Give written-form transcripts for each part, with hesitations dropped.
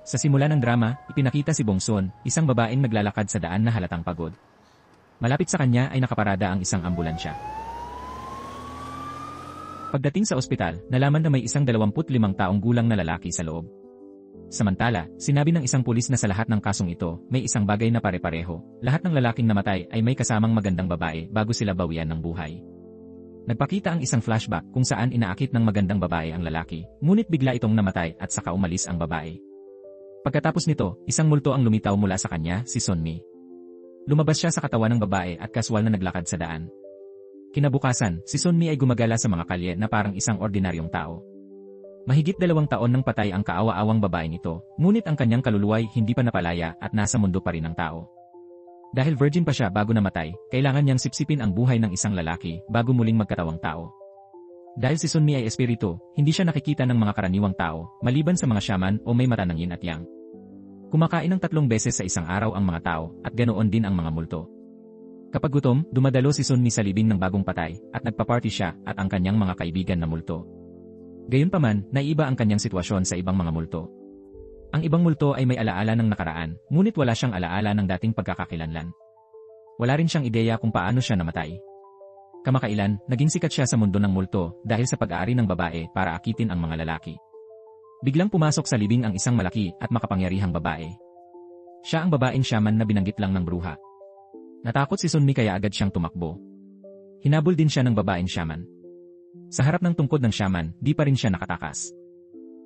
Sa simula ng drama, ipinakita si Bongsun, isang babaeng naglalakad sa daan na halatang pagod. Malapit sa kanya ay nakaparada ang isang ambulansya. Pagdating sa ospital, nalaman na may isang 25 taong gulang na lalaki sa loob. Samantala, sinabi ng isang pulis na sa lahat ng kasong ito, may isang bagay na pare-pareho. Lahat ng lalaking namatay ay may kasamang magandang babae bago sila bawian ng buhay. Nagpakita ang isang flashback kung saan inaakit ng magandang babae ang lalaki, ngunit bigla itong namatay at saka umalis ang babae. Pagkatapos nito, isang multo ang lumitaw mula sa kanya, si Sunmi. Lumabas siya sa katawan ng babae at kaswal na naglakad sa daan. Kinabukasan, si Sunmi ay gumagala sa mga kalye na parang isang ordinaryong tao. Mahigit 2 taon nang patay ang kaawa-awang babaeng ito, ngunit ang kanyang kaluluway hindi pa napalaya at nasa mundo pa rin ng tao. Dahil virgin pa siya bago namatay, kailangan niyang sipsipin ang buhay ng isang lalaki bago muling magkatawang tao. Dahil si Sunmi ay espiritu, hindi siya nakikita ng mga karaniwang tao, maliban sa mga shaman o may mata ng yin at yang. Kumakain ng 3 beses sa isang araw ang mga tao, at ganoon din ang mga multo. Kapag gutom, dumadalo si Sunmi sa libing ng bagong patay, at nagpa-party siya at ang kanyang mga kaibigan na multo. Gayunpaman, naiba ang kanyang sitwasyon sa ibang mga multo. Ang ibang multo ay may alaala ng nakaraan, ngunit wala siyang alaala ng dating pagkakakilanlan. Wala rin siyang ideya kung paano siya namatay. Kamakailan, naging sikat siya sa mundo ng multo dahil sa pag-aari ng babae para akitin ang mga lalaki. Biglang pumasok sa libing ang isang malaki at makapangyarihang babae. Siya ang babaeng shaman na binanggit lang ng bruha. Natakot si Sunmi kaya agad siyang tumakbo. Hinabol din siya ng babaeng shaman. Sa harap ng tungkod ng shaman, di pa rin siya nakatakas.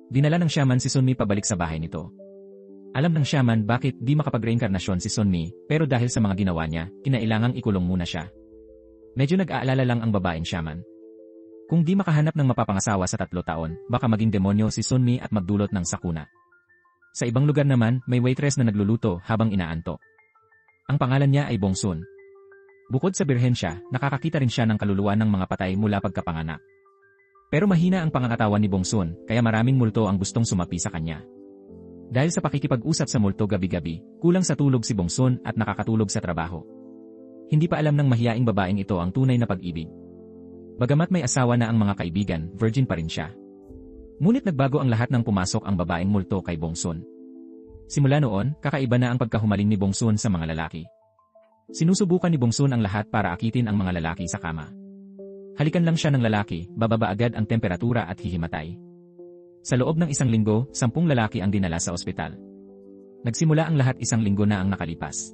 Dinala ng shaman si Sunmi pabalik sa bahay nito. Alam ng shaman bakit di makapag-reinkarnasyon si Sunmi, pero dahil sa mga ginawa niya, kinailangang ikulong muna siya. Medyo nag-aalala lang ang babaeng shaman. Kung di makahanap ng mapapangasawa sa 3 taon, baka maging demonyo si Sunmi at magdulot ng sakuna. Sa ibang lugar naman, may waitress na nagluluto habang inaantok. Ang pangalan niya ay Bongsun. Bukod sa birhen siya, nakakakita rin siya ng kaluluwa ng mga patay mula pagkapanganak. Pero mahina ang pangangatawan ni Bongsun, kaya maraming multo ang gustong sumapi sa kanya. Dahil sa pakikipag-usap sa multo gabi-gabi, kulang sa tulog si Bongsun at nakakatulog sa trabaho. Hindi pa alam ng mahiyaing babaeng ito ang tunay na pag-ibig. Bagamat may asawa na ang mga kaibigan, virgin pa rin siya. Ngunit nagbago ang lahat nang pumasok ang babaeng multo kay Bongsun. Simula noon, kakaiba na ang pagkahumaling ni Bongsun sa mga lalaki. Sinusubukan ni Bongsun ang lahat para akitin ang mga lalaki sa kama. Halikan lang siya ng lalaki, bababa agad ang temperatura at hihimatay. Sa loob ng 1 linggo, 10 lalaki ang dinala sa ospital. Nagsimula ang lahat 1 linggo na ang nakalipas.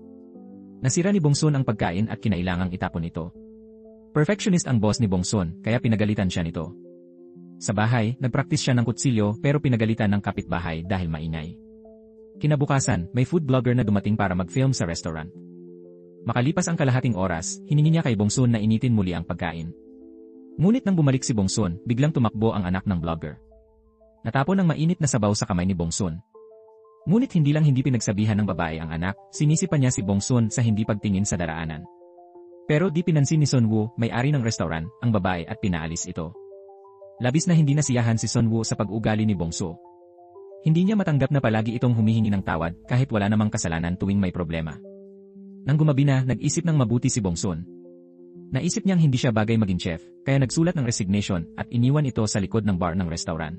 Nasira ni Bongsun ang pagkain at kinailangang itapon ito. Perfectionist ang boss ni Bongsun, kaya pinagalitan siya nito. Sa bahay, nagpraktis siya ng kutsilyo pero pinagalitan ng kapitbahay dahil maingay. Kinabukasan, may food blogger na dumating para mag-film sa restaurant. Makalipas ang kalahating oras, hiningi niya kay Bongsun na initin muli ang pagkain. Ngunit nang bumalik si Bongsun, biglang tumakbo ang anak ng blogger. Natapon ang mainit na sabaw sa kamay ni Bongsun. Ngunit hindi pinagsabihan ng babae ang anak, sinisipan niya si Bongsun sa hindi pagtingin sa daraanan. Pero di pinansin ni Sunwoo, may-ari ng restaurant, ang babae at pinaalis ito. Labis na hindi nasiyahan si Sunwoo sa pag-ugali ni Bongso. Hindi niya matanggap na palagi itong humihingi ng tawad kahit wala namang kasalanan tuwing may problema. Nang gumabi na, nag-isip ng mabuti si Bongsun. Naisip niyang hindi siya bagay maging chef, kaya nagsulat ng resignation at iniwan ito sa likod ng bar ng restaurant.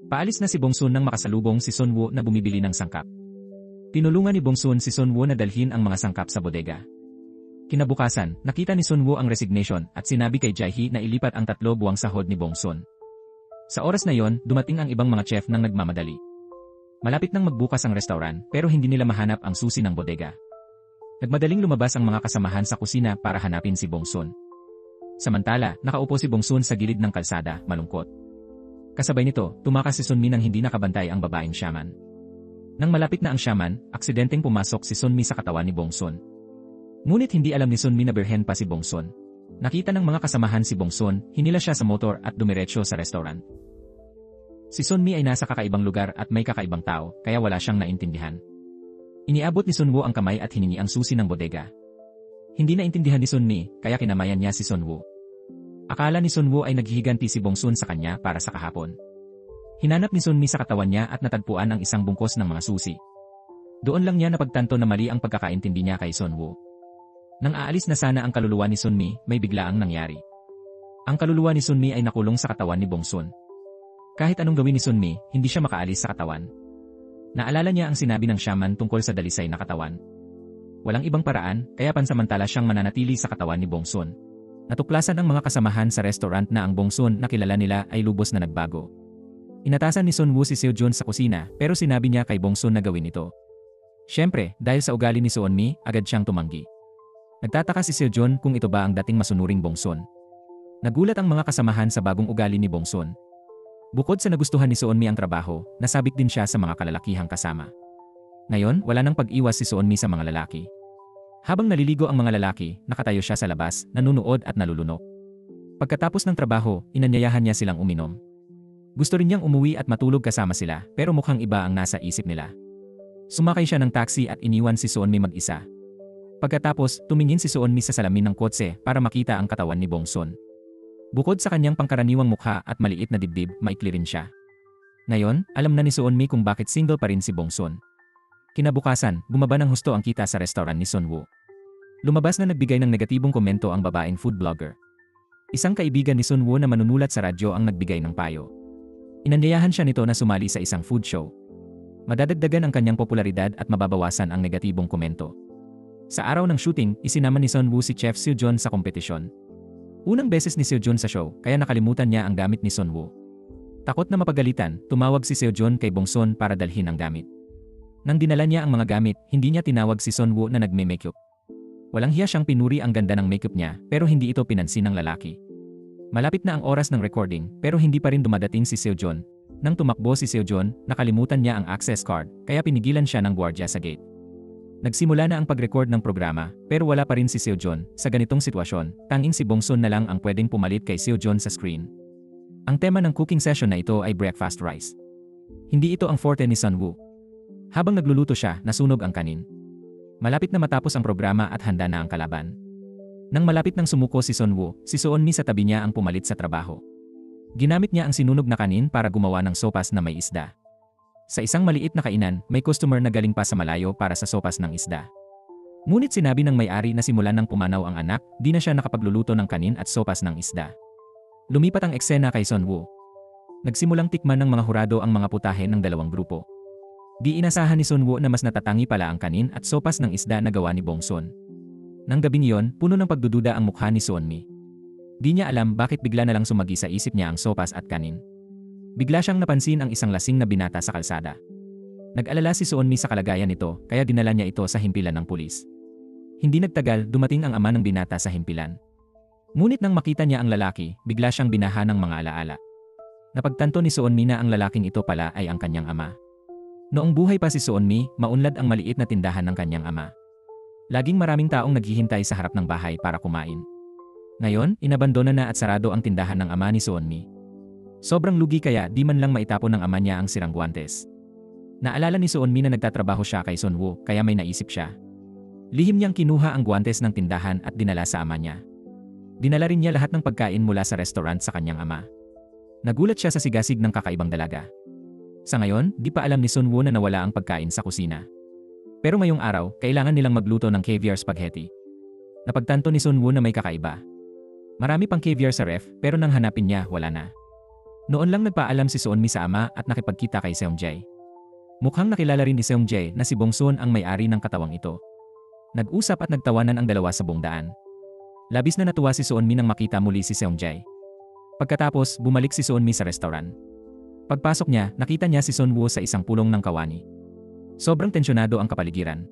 Paalis na si Bongsun nang makasalubong si Sunwoo na bumibili ng sangkap. Tinulungan ni Bongsun si Sunwoo na dalhin ang mga sangkap sa bodega. Kinabukasan, nakita ni Sunwoo ang resignation at sinabi kay Jae-hee na ilipat ang 3 buwang sahod ni Bongsun. Sa oras na yon, dumating ang ibang mga chef nang nagmamadali. Malapit nang magbukas ang restaurant pero hindi nila mahanap ang susi ng bodega. Nagmadaling lumabas ang mga kasamahan sa kusina para hanapin si Bongsun. Samantala, nakaupo si Bongsun sa gilid ng kalsada, malungkot. Kasabay nito, tumakas si Sunmi nang hindi nakabantay ang babaeng shaman. Nang malapit na ang shaman, aksidenteng pumasok si Sunmi sa katawan ni Bongsun. Ngunit hindi alam ni Sunmi na birhen pa si Bongsun. Nakita ng mga kasamahan si Bongsun, hinila siya sa motor at dumiretso sa restaurant. Si Sunmi ay nasa kakaibang lugar at may kakaibang tao, kaya wala siyang naintindihan. Iniabot ni Sunwoo ang kamay at hiningi ang susi ng bodega. Hindi naintindihan ni Sunmi, kaya kinamayan niya si Sunwoo. Akala ni Sunwoo ay naghihiganti si Bongsun sa kanya para sa kahapon. Hinanap ni Sunmi sa katawan niya at natagpuan ang isang bungkos ng mga susi. Doon lang niya napagtanto na mali ang pagkakaintindi niya kay Sunwoo. Nang aalis na sana ang kaluluwa ni Sunmi, may biglaang nangyari. Ang kaluluwa ni Sunmi ay nakulong sa katawan ni Bongsun. Kahit anong gawin ni Sunmi, hindi siya makaalis sa katawan. Naalala niya ang sinabi ng shaman tungkol sa dalisay na katawan. Walang ibang paraan, kaya pansamantala siyang mananatili sa katawan ni Bongsun. Natuklasan ang mga kasamahan sa restaurant na ang Bongsun na kilala nila ay lubos na nagbago. Inatasan ni Sun Woo si Seojun sa kusina pero sinabi niya kay Bongsun na gawin ito. Siyempre, dahil sa ugali ni Seonmi, agad siyang tumanggi. Nagtataka si Seojun kung ito ba ang dating masunuring Bongsun. Nagulat ang mga kasamahan sa bagong ugali ni Bongsun. Bukod sa nagustuhan ni Seonmi ang trabaho, nasabik din siya sa mga kalalakihang kasama. Ngayon, wala nang pag-iwas si Seonmi sa mga lalaki. Habang naliligo ang mga lalaki, nakatayo siya sa labas, nanunood at nalulunok. Pagkatapos ng trabaho, inanyayahan niya silang uminom. Gusto rin niyang umuwi at matulog kasama sila, pero mukhang iba ang nasa isip nila. Sumakay siya ng taxi at iniwan si Seonmi mag-isa. Pagkatapos, tumingin si Seonmi sa salamin ng kotse para makita ang katawan ni Bongsun. Bukod sa kanyang pangkaraniwang mukha at maliit na dibdib, maikli rin siya. Ngayon, alam na ni Seonmi kung bakit single pa rin si Bongsun. Kinabukasan, bumaba ng husto ang kita sa restaurant ni Sun Woo. Lumabas na nagbigay ng negatibong komento ang babaeng food blogger. Isang kaibigan ni Sun Woo na manunulat sa radyo ang nagbigay ng payo. Inanyayahan siya nito na sumali sa isang food show. Madadagdagan ang kanyang popularidad at mababawasan ang negatibong komento. Sa araw ng shooting, isinama ni Sun Woo si Chef Seojun sa kompetisyon. Unang beses ni Seojun sa show, kaya nakalimutan niya ang gamit ni Sun Woo. Takot na mapagalitan, tumawag si Seojun kay Bongsun para dalhin ang gamit. Nang dinala niya ang mga gamit, hindi niya tinawag si Sun Woo na nagme-makeup. Walang hiya siyang pinuri ang ganda ng makeup niya, pero hindi ito pinansin ng lalaki. Malapit na ang oras ng recording, pero hindi pa rin dumadating si Seojun. Nang tumakbo si Seojun, nakalimutan niya ang access card, kaya pinigilan siya ng gwardiya sa gate. Nagsimula na ang pag-record ng programa, pero wala pa rin si Seojun. Sa ganitong sitwasyon, tanging si Bongsun na lang ang pwedeng pumalit kay Seojun sa screen. Ang tema ng cooking session na ito ay breakfast rice. Hindi ito ang forte ni Sun Woo. Habang nagluluto siya, nasunog ang kanin. Malapit na matapos ang programa at handa na ang kalaban. Nang malapit nang sumuko si Sun Woo, si Seonmi sa tabi niya ang pumalit sa trabaho. Ginamit niya ang sinunog na kanin para gumawa ng sopas na may isda. Sa isang maliit na kainan, may customer na galing pa sa malayo para sa sopas ng isda. Ngunit sinabi ng may-ari na simula nang pumanaw ang anak, di na siya nakapagluluto ng kanin at sopas ng isda. Lumipat ang eksena kay Sun Woo. Nagsimulang tikman ng mga hurado ang mga putahe ng dalawang grupo. Di inasahan ni Sun Woo na mas natatangi pala ang kanin at sopas ng isda na gawa ni Bongsun. Nang gabing iyon, puno ng pagdududa ang mukha ni Seonmi. Di niya alam bakit bigla na lang sumagi sa isip niya ang sopas at kanin. Bigla siyang napansin ang isang lasing na binata sa kalsada. Nag-alala si Seonmi sa kalagayan nito, kaya dinala niya ito sa himpilan ng pulis. Hindi nagtagal, dumating ang ama ng binata sa himpilan. Ngunit nang makita niya ang lalaki, bigla siyang binaha ng mga alaala. Napagtanto ni Seonmi na ang lalaking ito pala ay ang kanyang ama. Noong buhay pa si Seonmi, maunlad ang maliit na tindahan ng kanyang ama. Laging maraming taong naghihintay sa harap ng bahay para kumain. Ngayon, inabandona na at sarado ang tindahan ng ama ni Seonmi. Sobrang lugi kaya di man lang maitapon ng ama niya ang sirang guwantes. Naalala ni Seonmi na nagtatrabaho siya kay Sun Woo kaya may naisip siya. Lihim niyang kinuha ang guwantes ng tindahan at dinala sa ama niya. Dinala rin niya lahat ng pagkain mula sa restaurant sa kanyang ama. Nagulat siya sa sigasig ng kakaibang dalaga. Sa ngayon, di pa alam ni Sun Woo na nawala ang pagkain sa kusina. Pero ngayong araw, kailangan nilang magluto ng caviar spaghetti. Napagtanto ni Sun Woo na may kakaiba. Marami pang caviar sa ref, pero nang hanapin niya, wala na. Noon lang nagpaalam si Seonmi sa ama at nakipagkita kay Seonjae. Mukhang nakilala rin ni Seonjae na si Bongsun ang may-ari ng katawang ito. Nag-usap at nagtawanan ang dalawa sa buong daan. Labis na natuwa si Seonmi nang makita muli si Seonjae. Pagkatapos, bumalik si Seonmi sa restaurant. Pagpasok niya, nakita niya si Sun Woo sa isang pulong ng kawani. Sobrang tensyonado ang kapaligiran.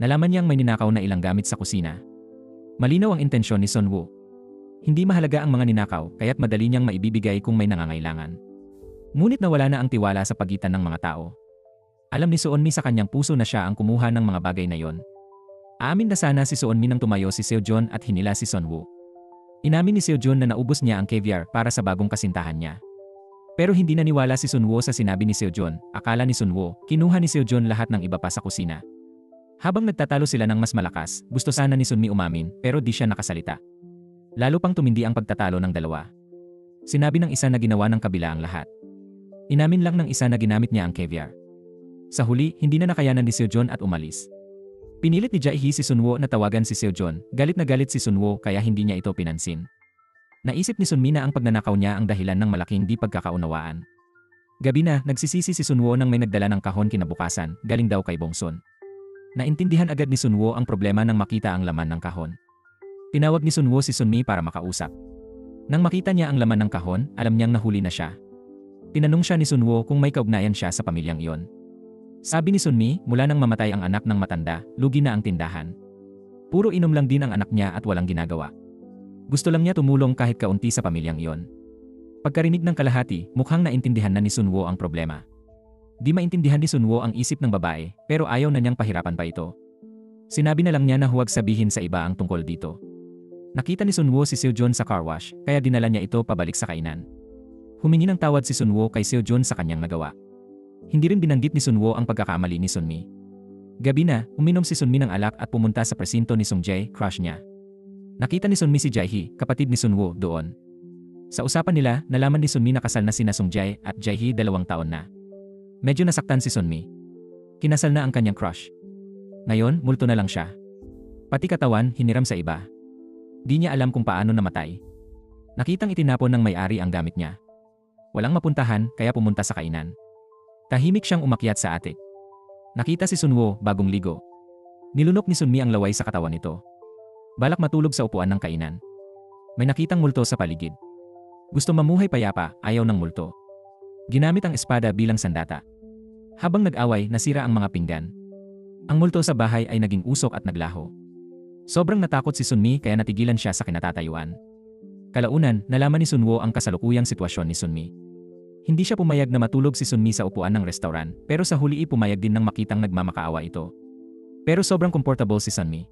Nalaman niyang may ninakaw na ilang gamit sa kusina. Malinaw ang intensyon ni Sun Woo. Hindi mahalaga ang mga ninakaw, kaya't madali niyang maibibigay kung may nangangailangan. Ngunit nawala na ang tiwala sa pagitan ng mga tao. Alam ni Seonmi sa kanyang puso na siya ang kumuha ng mga bagay na yon. Aamin na sana si Seonmi nang tumayo si Seojun at hinila si Sun Woo. Inamin ni Seojun na naubos niya ang caviar para sa bagong kasintahan niya. Pero hindi naniwala si Sun Woo sa sinabi ni Seojun. Akala ni Sun Woo, kinuha ni Seojun lahat ng iba pa sa kusina. Habang nagtatalo sila ng mas malakas, gusto sana ni Sunmi umamin pero di siya nakasalita. Lalo pang tumindi ang pagtatalo ng dalawa. Sinabi ng isa na ginawa ng kabila ang lahat. Inamin lang ng isa na ginamit niya ang caviar. Sa huli, hindi na nakayanan ni Seojun at umalis. Pinilit ni Jae-hee si Sun Woo na tawagan si Seojun. Galit na galit si Sun Woo kaya hindi niya ito pinansin. Naisip ni Sunmi na ang pagnanakaw niya ang dahilan ng malaking di pagkakaunawaan. Gabi na, nagsisisi si Sunwo nang may nagdala ng kahon kinabukasan, galing daw kay Bongsun. Naintindihan agad ni Sunwo ang problema nang makita ang laman ng kahon. Tinawag ni Sunwo si Sunmi para makausap. Nang makita niya ang laman ng kahon, alam niyang nahuli na siya. Tinanong siya ni Sunwo kung may kaugnayan siya sa pamilyang iyon. Sabi ni Sunmi, mula nang mamatay ang anak ng matanda, lugi na ang tindahan. Puro inom lang din ang anak niya at walang ginagawa. Gusto lang niya tumulong kahit kaunti sa pamilyang iyon. Pagkarinig ng kalahati, mukhang naintindihan na ni Sunwo ang problema. Di maintindihan ni Sunwo ang isip ng babae, pero ayaw na niyang pahirapan pa ito. Sinabi na lang niya na huwag sabihin sa iba ang tungkol dito. Nakita ni Sunwo si Seojun sa car wash, kaya dinala niya ito pabalik sa kainan. Humingi ng tawad si Sunwo kay Seojun sa kanyang nagawa. Hindi rin binanggit ni Sunwo ang pagkakamali ni Sunmi. Gabi na, uminom si Sunmi ng alak at pumunta sa presinto ni Sungjae, crush niya. Nakita ni Sunmi si Jaehi, kapatid ni Sunwo, doon. Sa usapan nila, nalaman ni Sunmi na kasal na sina Sungjae at Jaehi 2 taon na. Medyo nasaktan si Sunmi. Kinasal na ang kanyang crush. Ngayon, multo na lang siya. Pati katawan, hiniram sa iba. Di niya alam kung paano namatay. Nakitang itinapon ng may-ari ang gamit niya. Walang mapuntahan, kaya pumunta sa kainan. Tahimik siyang umakyat sa atik. Nakita si Sunwo, bagong ligo. Nilunok ni Sunmi ang laway sa katawan nito. Balak matulog sa upuan ng kainan. May nakitang multo sa paligid. Gusto mamuhay payapa, ayaw ng multo. Ginamit ang espada bilang sandata. Habang nag-away, nasira ang mga pinggan. Ang multo sa bahay ay naging usok at naglaho. Sobrang natakot si Sunmi kaya natigilan siya sa kinatatayuan. Kalaunan, nalaman ni Sunwo ang kasalukuyang sitwasyon ni Sunmi. Hindi siya pumayag na matulog si Sunmi sa upuan ng restaurant, pero sa huli pumayag din nang makitang nagmamakaawa ito. Pero sobrang comfortable si Sunmi.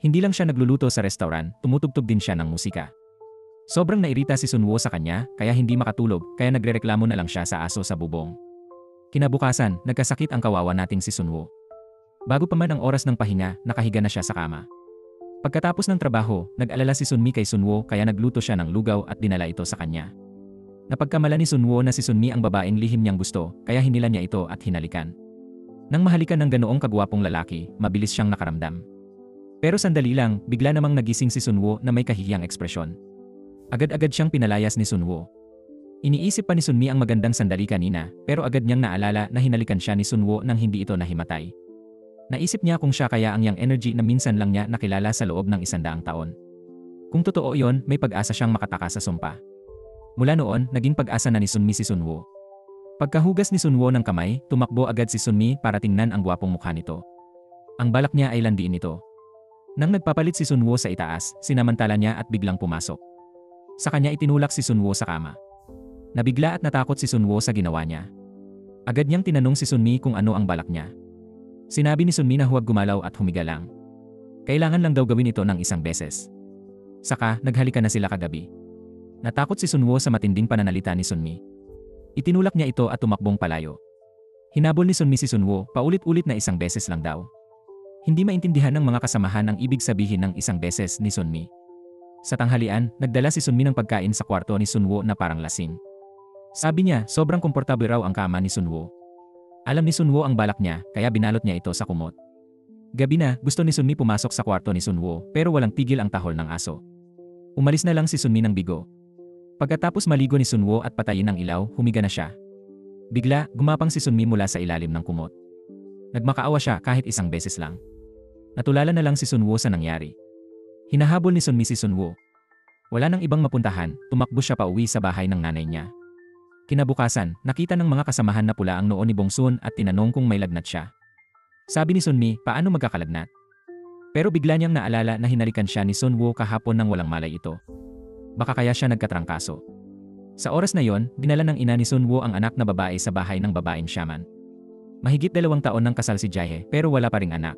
Hindi lang siya nagluluto sa restaurant, tumutugtog din siya ng musika. Sobrang nairita si Sunwo sa kanya, kaya hindi makatulog, kaya nagrereklamo na lang siya sa aso sa bubong. Kinabukasan, nagkasakit ang kawawa nating si Sunwo. Bago pa man ang oras ng pahinga, nakahiga na siya sa kama. Pagkatapos ng trabaho, nag-alala si Sunmi kay Sunwo kaya nagluto siya ng lugaw at dinala ito sa kanya. Napagkamala ni Sunwo na si Sunmi ang babaeng lihim niyang gusto, kaya hinila niya ito at hinalikan. Nang mahalikan ng ganoong kagwapong lalaki, mabilis siyang nakaramdam. Pero sandali lang, bigla namang nagising si Sunwo na may kahihiyang ekspresyon. Agad-agad siyang pinalayas ni Sunwo. Iniisip pa ni Sunmi ang magandang sandali kanina, pero agad niyang naalala na hinalikan siya ni Sunwo nang hindi ito nahimatay. Naisip niya kung siya kaya ang yang energy na minsan lang niya nakilala sa loob ng 100 taon. Kung totoo yon, may pag-asa siyang makatakas sa sumpa. Mula noon, naging pag-asa na ni Sunmi si Sunwo. Pagkahugas ni Sunwo ng kamay, tumakbo agad si Sunmi para tingnan ang gwapong mukha nito. Ang balak niya ay landiin ito. Nang nagpapalit si Sunwo sa itaas, sinamantala niya at biglang pumasok. Sa kanya itinulak si Sunwo sa kama. Nabigla at natakot si Sunwo sa ginawa niya. Agad niyang tinanong si Sunmi kung ano ang balak niya. Sinabi ni Sunmi na huwag gumalaw at humiga lang. Kailangan lang daw gawin ito ng 1 beses. Saka, naghalikan na sila kagabi. Natakot si Sunwo sa matinding pananalita ni Sunmi. Itinulak niya ito at tumakbong palayo. Hinabol ni Sunmi si Sunwo, paulit-ulit na 1 beses lang daw. Hindi maintindihan ng mga kasamahan ang ibig sabihin ng 1 beses ni Sunmi. Sa tanghalian, nagdala si Sunmi ng pagkain sa kwarto ni Sunwo na parang lasing. Sabi niya, sobrang komportable raw ang kama ni Sunwo. Alam ni Sunwo ang balak niya, kaya binalot niya ito sa kumot. Gabi na, gusto ni Sunmi pumasok sa kwarto ni Sunwo, pero walang tigil ang tahol ng aso. Umalis na lang si Sunmi ng bigo. Pagkatapos maligo ni Sunwo at patayin ang ilaw, humiga na siya. Bigla, gumapang si Sunmi mula sa ilalim ng kumot. Nagmakaawa siya kahit 1 beses lang. Natulala na lang si Sunwo sa nangyari. Hinahabol ni Sunmi si Sunwo. Wala nang ibang mapuntahan, tumakbo siya pauwi sa bahay ng nanay niya. Kinabukasan, nakita ng mga kasamahan na pula ang noo ni Bongsun at tinanong kung may lagnat siya. Sabi ni Sunmi, paano magkakalagnat? Pero bigla niyang naalala na hinalikan siya ni Sunwo kahapon nang walang malay ito. Baka kaya siya nagkatrangkaso. Sa oras na yon, dinala ng ina ni Sunwo ang anak na babae sa bahay ng babaeng shaman. Mahigit 2 taon nang kasal si Jaehe pero wala pa ring anak.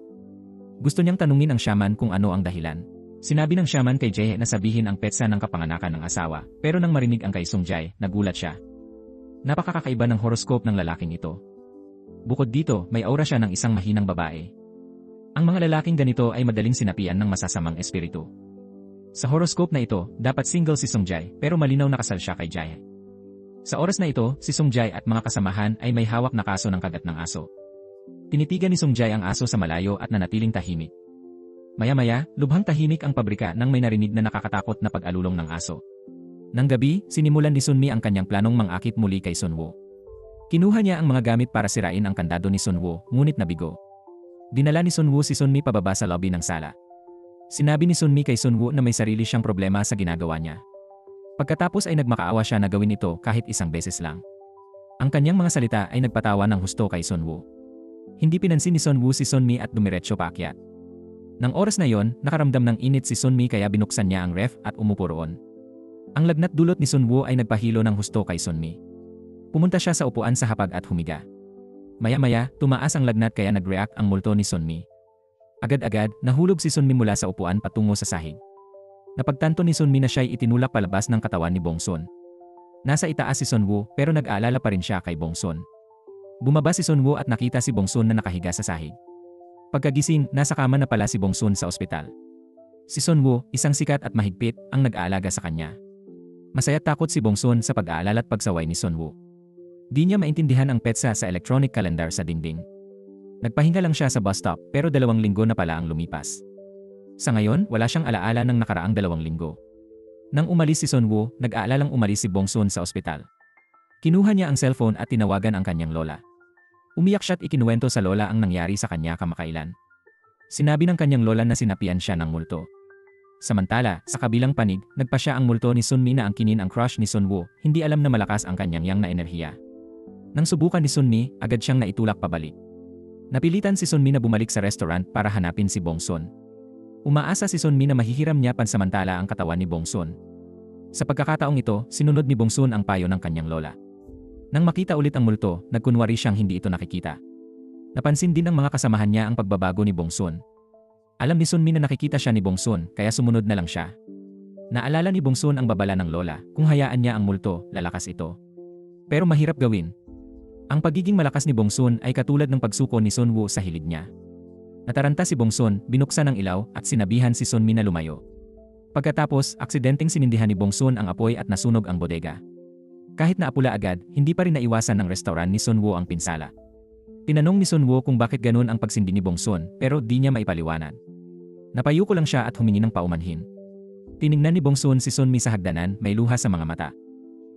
Gusto niyang tanungin ang shaman kung ano ang dahilan. Sinabi ng shaman kay Jaehe na sabihin ang petsa ng kapanganakan ng asawa, pero nang marinig ang kay Sungjae, nagulat siya. Napakakaiba ng horoscope ng lalaking ito. Bukod dito, may aura siya ng isang mahinang babae. Ang mga lalaking ganito ay madaling sinapian ng masasamang espiritu. Sa horoscope na ito, dapat single si Sungjae, pero malinaw na kasal siya kay Jaehe. Sa oras na ito, si Sungjae at mga kasamahan ay may hawak na kaso ng kagat ng aso. Tinitigan ni Sungjae ang aso sa malayo at nanatiling tahimik. Maya-maya, lubhang tahimik ang pabrika nang may narinig na nakakatakot na pag-alulong ng aso. Nang gabi, sinimulan ni Sunmi ang kanyang planong mangakit muli kay Sunwo. Kinuha niya ang mga gamit para sirain ang kandado ni Sunwoo, ngunit nabigo. Dinala ni Sunwoo si Sunmi pababa sa lobby ng sala. Sinabi ni Sunmi kay Sunwoo na may sarili siyang problema sa ginagawa niya. Pagkatapos ay nagmakaawa siya na gawin ito kahit isang beses lang. Ang kanyang mga salita ay nagpatawa ng husto kay Sunwoo. Hindi pinansin ni Sunwoo si Sunmi at dumiretso paakyat. Nang oras na yon, nakaramdam ng init si Sunmi kaya binuksan niya ang ref at umupo roon. Ang lagnat dulot ni Sunwoo ay nagpahilo ng husto kay Sunmi. Pumunta siya sa upuan sa hapag at humiga. Maya-maya, tumaas ang lagnat kaya nag-react ang multo ni Sunmi. Agad-agad, nahulog si Sunmi mula sa upuan patungo sa sahig. Napagtanto ni Sunmi na siya'y itinulak palabas ng katawan ni Bongsun. Nasa itaas si Sunwoo pero nag-aalala pa rin siya kay Bongsun. Bumaba si Sunwoo at nakita si Bongsun na nakahiga sa sahig. Pagkagising, nasa kama na pala si Bongsun sa ospital. Si Sunwoo, isang sikat at mahigpit, ang nag-aalaga sa kanya. Masaya't takot si Bongsun sa pag-aalala at pagsaway ni Sunwoo. Di niya maintindihan ang petsa sa electronic calendar sa dingding. Nagpahinga lang siya sa bus stop pero 2 linggo na pala ang lumipas. Sa ngayon, wala siyang alaala ng nakaraang 2 linggo. Nang umalis si Sunwoo, nag-aalalang umalis si Bongsun sa ospital. Kinuha niya ang cellphone at tinawagan ang kanyang lola. Umiyak siya at ikinuwento sa lola ang nangyari sa kanya kamakailan. Sinabi ng kanyang lola na sinapian siya ng multo. Samantala, sa kabilang panig, nagpa siya ang multo ni Sunmi na angkinin ang crush ni Sunwoo, hindi alam na malakas ang kanyang yang na enerhiya. Nang subukan ni Sunmi, agad siyang naitulak pabalik. Napilitan si Sunmi na bumalik sa restaurant para hanapin si Bongsun. Umaasa si Sunmi na mahihiram niya pansamantala ang katawan ni Bongsun. Sa pagkakataong ito, sinunod ni Bongsun ang payo ng kanyang lola. Nang makita ulit ang multo, nagkunwari siyang hindi ito nakikita. Napansin din ng mga kasamahan niya ang pagbabago ni Bongsun. Alam ni Sunmi na nakikita siya ni Bongsun, kaya sumunod na lang siya. Naalala ni Bongsun ang babala ng lola, kung hayaan niya ang multo, lalakas ito. Pero mahirap gawin. Ang pagiging malakas ni Bongsun ay katulad ng pagsuko ni Sunwoo sa hilig niya. Nataranta si Bongsun, binuksan ang ilaw at sinabihan si Sunmi na lumayo. Pagkatapos, aksidenteng sinindihan ni Bongsun ang apoy at nasunog ang bodega. Kahit naapula agad, hindi pa rin naiwasan ng restaurant ni Sunwoo ang pinsala. Tinanong ni Sunwoo kung bakit ganun ang pagsindi ni Bongsun pero di niya maipaliwanag. Napayuko lang siya at humingi ng paumanhin. Tiningnan ni Bongsun si Sunmi sa hagdanan, may luha sa mga mata.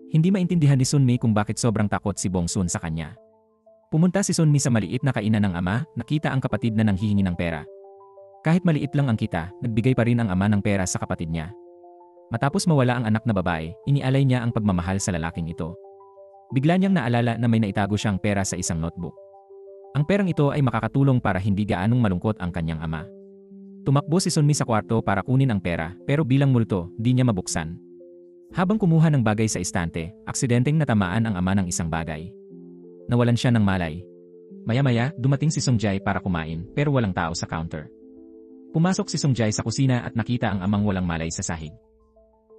Hindi maintindihan ni Sunmi kung bakit sobrang takot si Bongsun sa kanya. Pumunta si Sunmi sa maliit na kainan ng ama, nakita ang kapatid na nanghihingi ng pera. Kahit maliit lang ang kita, nagbigay pa rin ang ama ng pera sa kapatid niya. Matapos mawala ang anak na babae, inialay niya ang pagmamahal sa lalaking ito. Bigla niyang naalala na may naitago siyang pera sa isang notebook. Ang perang ito ay makakatulong para hindi gaanong malungkot ang kanyang ama. Tumakbo si Sunmi sa kwarto para kunin ang pera pero bilang multo, di niya mabuksan. Habang kumuha ng bagay sa istante, aksidenteng natamaan ang ama ng isang bagay. Nawalan siya ng malay. Maya-maya, dumating si Songjay para kumain pero walang tao sa counter. Pumasok si Songjay sa kusina at nakita ang amang walang malay sa sahig.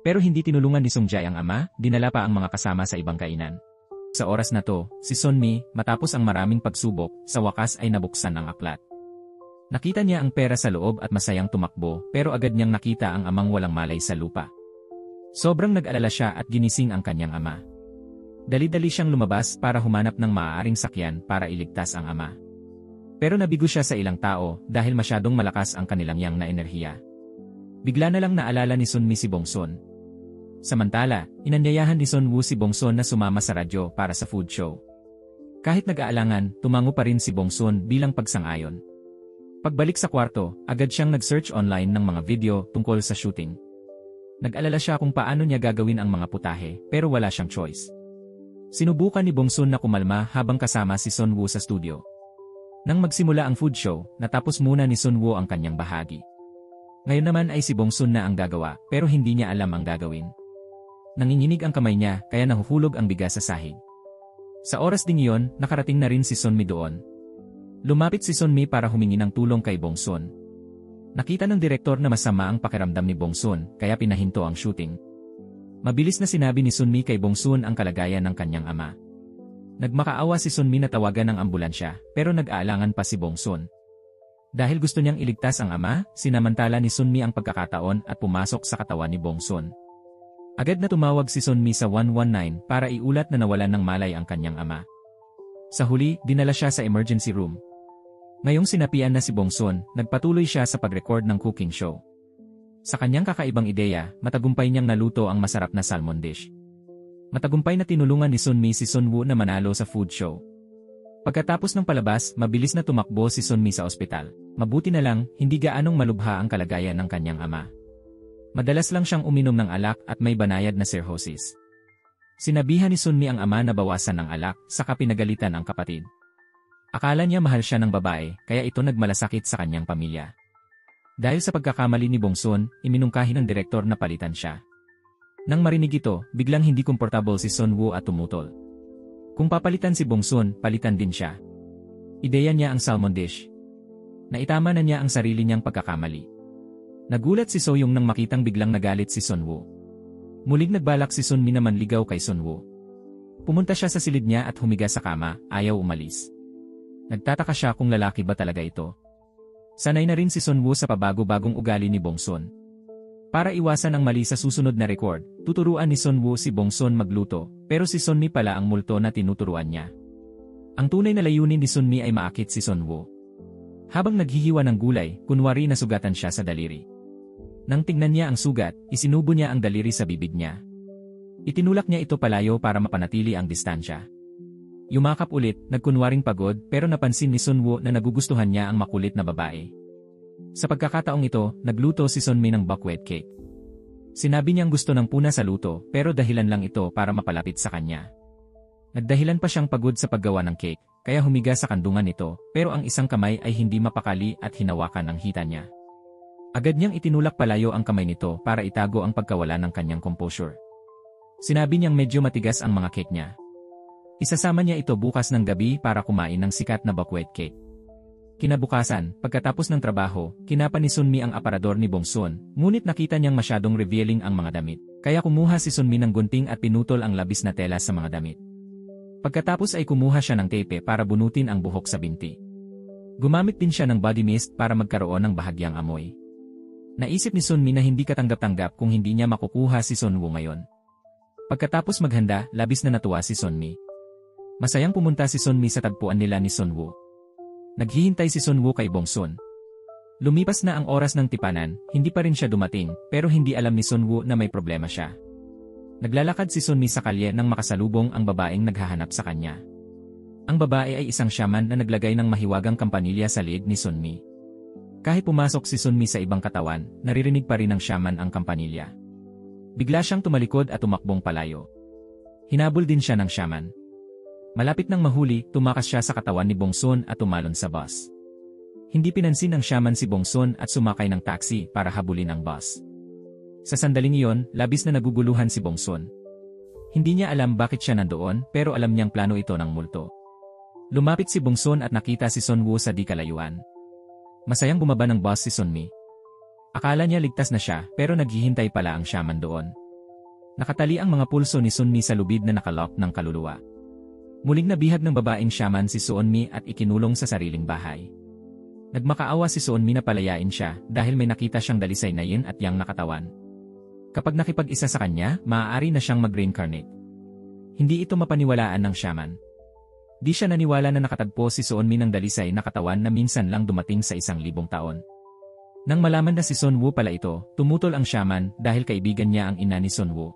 Pero hindi tinulungan ni Songjay ang ama, dinala pa ang mga kasama sa ibang kainan. Sa oras na to, si Sunmi, matapos ang maraming pagsubok, sa wakas ay nabuksan ang aklat. Nakita niya ang pera sa loob at masayang tumakbo pero agad niyang nakita ang amang walang malay sa lupa. Sobrang nag-alala siya at ginising ang kanyang ama. Dali-dali siyang lumabas para humanap ng maaaring sakyan para iligtas ang ama. Pero nabigo siya sa ilang tao dahil masyadong malakas ang kanilang yang na enerhiya. Bigla na lang naalala ni Sunmi si Bongsun. Samantala, inanyayahan ni Sunwoo si Bongsun na sumama sa radyo para sa food show. Kahit nag-aalangan, tumango pa rin si Bongsun bilang pagsang-ayon. Pagbalik sa kwarto, agad siyang nag-search online ng mga video tungkol sa shooting. Nag-alala siya kung paano niya gagawin ang mga putahe pero wala siyang choice. Sinubukan ni Bongsun na kumalma habang kasama si Sunwoo sa studio. Nang magsimula ang food show, natapos muna ni Sunwoo ang kanyang bahagi. Ngayon naman ay si Bongsun na ang gagawa pero hindi niya alam ang gagawin. Nanginginig ang kamay niya kaya nahuhulog ang bigas sa sahig. Sa oras ding iyon, nakarating na rin si Sunmi doon. Lumapit si Sunmi para humingi ng tulong kay Bongsun. Nakita ng direktor na masama ang pakiramdam ni Bongsun kaya pinahinto ang shooting. Mabilis na sinabi ni Sunmi kay Bongsun ang kalagayan ng kanyang ama. Nagmakaawa si Sunmi na tawagan ng ambulansya pero nag-aalangan pa si Bongsun. Dahil gusto niyang iligtas ang ama, sinamantala ni Sunmi ang pagkakataon at pumasok sa katawan ni Bongsun. Agad na tumawag si Sunmi sa 119 para iulat na nawalan ng malay ang kanyang ama. Sa huli, dinala siya sa emergency room. Ngayong sinapian na si Bongsun, nagpatuloy siya sa pag-record ng cooking show. Sa kanyang kakaibang ideya, matagumpay niyang naluto ang masarap na salmon dish. Matagumpay na tinulungan ni Sunmi si Sunwoo na manalo sa food show. Pagkatapos ng palabas, mabilis na tumakbo si Sunmi sa ospital. Mabuti na lang, hindi gaanong malubha ang kalagayan ng kanyang ama. Madalas lang siyang uminom ng alak at may banayad na cirrhosis. Sinabihan ni Sunmi ang ama na bawasan ng alak, saka pinagalitan ang kapatid. Akala niya mahal siya ng babae, kaya ito nagmalasakit sa kanyang pamilya. Dahil sa pagkakamali ni Bongsun, iminungkahi ng direktor na palitan siya. Nang marinig ito, biglang hindi komportable si Sunwoo at tumutol. Kung papalitan si Bongsun, palitan din siya. Ideya niya ang salmon dish. Naitama na niya ang sarili niyang pagkakamali. Nagulat si Soyoung nang makitang biglang nagalit si Sunwoo. Muling nagbalak si Sunmi na manligaw kay Sunwoo. Pumunta siya sa silid niya at humiga sa kama, ayaw umalis. Nagtataka siya kung lalaki ba talaga ito. Sanay na rin si Sunwoo sa pabago-bagong ugali ni Bongsun. Para iwasan ang mali sa susunod na record, tuturuan ni Sunwoo si Bongsun magluto, pero si Sunmi pala ang multo na tinuturuan niya. Ang tunay na layunin ni Sunmi ay maakit si Sunwoo. Habang naghihiwa ng gulay, kunwari nasugatan siya sa daliri. Nang tingnan niya ang sugat, isinubo niya ang daliri sa bibig niya. Itinulak niya ito palayo para mapanatili ang distansya. Yumakap ulit, nagkunwaring pagod, pero napansin ni Sunwoo na nagugustuhan niya ang makulit na babae. Sa pagkakataong ito, nagluto si Sunmi ng buckwheat cake. Sinabi niyang gusto ng puna sa luto, pero dahilan lang ito para mapalapit sa kanya. Nagdahilan pa siyang pagod sa paggawa ng cake, kaya humiga sa kandungan nito, pero ang isang kamay ay hindi mapakali at hinawakan ang hita niya. Agad niyang itinulak palayo ang kamay nito para itago ang pagkawala ng kanyang composure. Sinabi niyang medyo matigas ang mga cake niya. Isasama niya ito bukas ng gabi para kumain ng sikat na buckwheat cake. Kinabukasan, pagkatapos ng trabaho, kinapa ni Sunmi ang aparador ni Bongsun, ngunit nakita niyang masyadong revealing ang mga damit. Kaya kumuha si Sunmi ng gunting at pinutol ang labis na tela sa mga damit. Pagkatapos ay kumuha siya ng tape para bunutin ang buhok sa binti. Gumamit din siya ng body mist para magkaroon ng bahagyang amoy. Naisip ni Sunmi na hindi katanggap-tanggap kung hindi niya makukuha si Sunwoo ngayon. Pagkatapos maghanda, labis na natuwa si Sunmi. Masayang pumunta si Sunmi sa tagpuan nila ni Sunwoo. Naghihintay si Sunwoo kay Bongsun. Lumipas na ang oras ng tipanan, hindi pa rin siya dumating, pero hindi alam ni Sunwoo na may problema siya. Naglalakad si Sunmi sa kalye nang makasalubong ang babaeng naghahanap sa kanya. Ang babae ay isang shaman na naglagay ng mahiwagang kampanilya sa liig ni Sunmi. Kahit pumasok si Sunmi sa ibang katawan, naririnig pa rin ng shaman ang kampanilya. Bigla siyang tumalikod at tumakbong palayo. Hinabol din siya ng shaman. Malapit nang mahuli, tumakas siya sa katawan ni Bongsun at tumalon sa bus. Hindi pinansin ng shaman si Bongsun at sumakay ng taxi para habulin ang bus. Sa sandaling iyon, labis na naguguluhan si Bongsun. Hindi niya alam bakit siya nandoon, pero alam niyang plano ito ng multo. Lumapit si Bongsun at nakita si Sunwoo sa di kalayuan. Masayang bumaba ng bus si Sunmi. Akala niya ligtas na siya, pero naghihintay pala ang shaman doon. Nakatali ang mga pulso ni Sunmi sa lubid na nakalock ng kaluluwa. Muling nabihag ng babaeng shaman si Sunmi at ikinulong sa sariling bahay. Nagmakaawa si Sunmi na palayain siya dahil may nakita siyang dalisay na yin at yang nakatawan. Kapag nakipag-isa sa kanya, maaari na siyang mag-reincarnate. Hindi ito mapaniwalaan ng shaman. Di siya naniwala na nakatagpo si Sunmi ng dalisay na katawan na minsan lang dumating sa 1,000 taon. Nang malaman na si Sunwoo pala ito, tumutol ang shaman dahil kaibigan niya ang ina ni Sunwoo.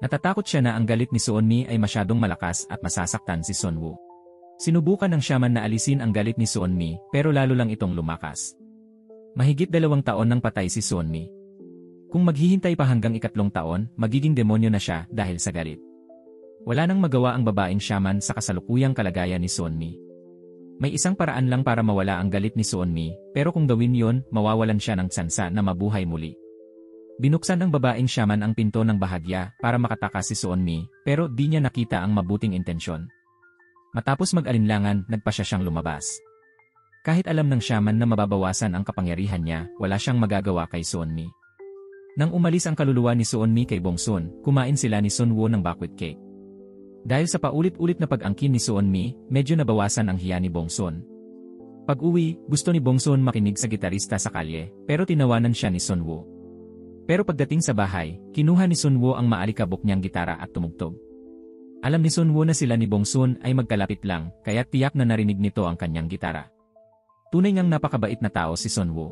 Natatakot siya na ang galit ni Sunmi ay masyadong malakas at masasaktan si Sunwoo. Sinubukan ng shaman na alisin ang galit ni Sunmi, pero lalo lang itong lumakas. Mahigit 2 taon nang patay si Sunmi. Kung maghihintay pa hanggang 3 taon, magiging demonyo na siya dahil sa galit. Wala nang magawa ang babaeng shaman sa kasalukuyang kalagayan ni Sunmi. May isang paraan lang para mawala ang galit ni Sunmi, pero kung gawin yon, mawawalan siya ng tsansa na mabuhay muli. Binuksan ng babaeng shaman ang pinto ng bahagya para makatakas si Sunmi, pero di niya nakita ang mabuting intensyon. Matapos mag-alinlangan, nagpasya siyang lumabas. Kahit alam ng shaman na mababawasan ang kapangyarihan niya, wala siyang magagawa kay Sunmi. Nang umalis ang kaluluwa ni Sunmi kay Bongsun, kumain sila ni Sunwoo ng buckwheat cake. Dahil sa paulit-ulit na pag-angkin ni Sunmi, medyo nabawasan ang hiya ni Bongsun. Pag-uwi, gusto ni Bongsun makinig sa gitarista sa kalye, pero tinawanan siya ni Sunwoo. Pero pagdating sa bahay, kinuha ni Sunwoo ang maalikabok niyang gitara at tumugtog. Alam ni Sunwoo na sila ni Bongsun ay magkalapit lang, kaya tiyak na narinig nito ang kanyang gitara. Tunay ngang napakabait na tao si Sunwoo.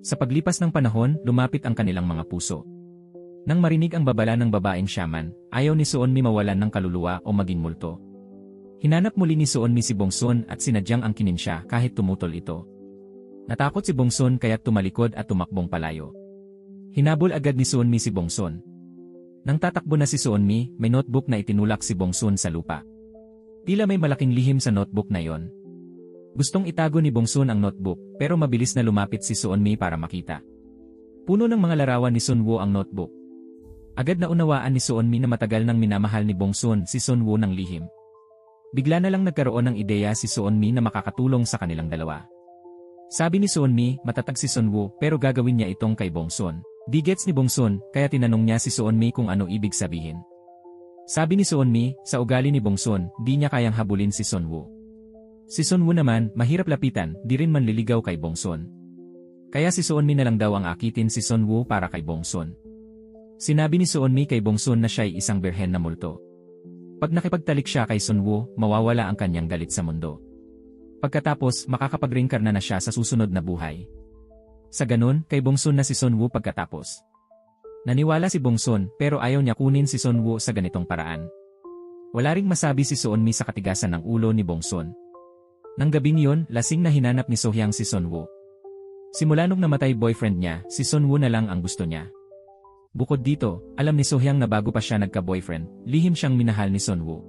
Sa paglipas ng panahon, lumapit ang kanilang mga puso. Nang marinig ang babala ng babaeng shaman, ayaw ni Seonmi mawalan ng kaluluwa o maging multo. Hinanap muli ni Seonmi si Bongsun at sinadyang angkinin siya kahit tumutol ito. Natakot si Bongsun kaya't tumalikod at tumakbong palayo. Hinabol agad ni Seonmi si Bongsun. Nang tatakbo na si Seonmi, may notebook na itinulak si Bongsun sa lupa. Tila may malaking lihim sa notebook na yon. Gustong itago ni Bongsun ang notebook pero mabilis na lumapit si Seonmi para makita. Puno ng mga larawan ni Sunwoo ang notebook. Agad na unawaan ni Seonmi na matagal nang minamahal ni Bongsun si Sunwoo ng lihim. Bigla na lang nagkaroon ng ideya si Seonmi na makakatulong sa kanilang dalawa. Sabi ni Seonmi, matatag si Sunwoo pero gagawin niya itong kay Bongsun. Di gets ni Bongsun kaya tinanong niya si Seonmi kung ano ibig sabihin. Sabi ni Seonmi, sa ugali ni Bongsun, di niya kayang habulin si Sunwoo. Si Sunwoo naman, mahirap lapitan, di rin manliligaw kay Bongsun. Kaya si Seonmi na lang daw ang akitin si Sunwoo para kay Bongsun. Sinabi ni Seonmi kay Bongsun na siya'y isang birhen na multo. Pag nakipagtalik siya kay Sunwoo, mawawala ang kanyang galit sa mundo. Pagkatapos, makakapag-reincarna na siya sa susunod na buhay. Sa ganun, kay Bongsun na si Sunwoo pagkatapos. Naniwala si Bongsun pero ayaw niya kunin si Sunwoo sa ganitong paraan. Wala ring masabi si Seonmi sa katigasan ng ulo ni Bongsun. Nang gabing yun, lasing na hinanap ni Sohyang si Sunwoo. Simula nung namatay boyfriend niya, si Sunwoo na lang ang gusto niya. Bukod dito, alam ni Sohyang na bago pa siya nagka-boyfriend, lihim siyang minahal ni Sunwoo.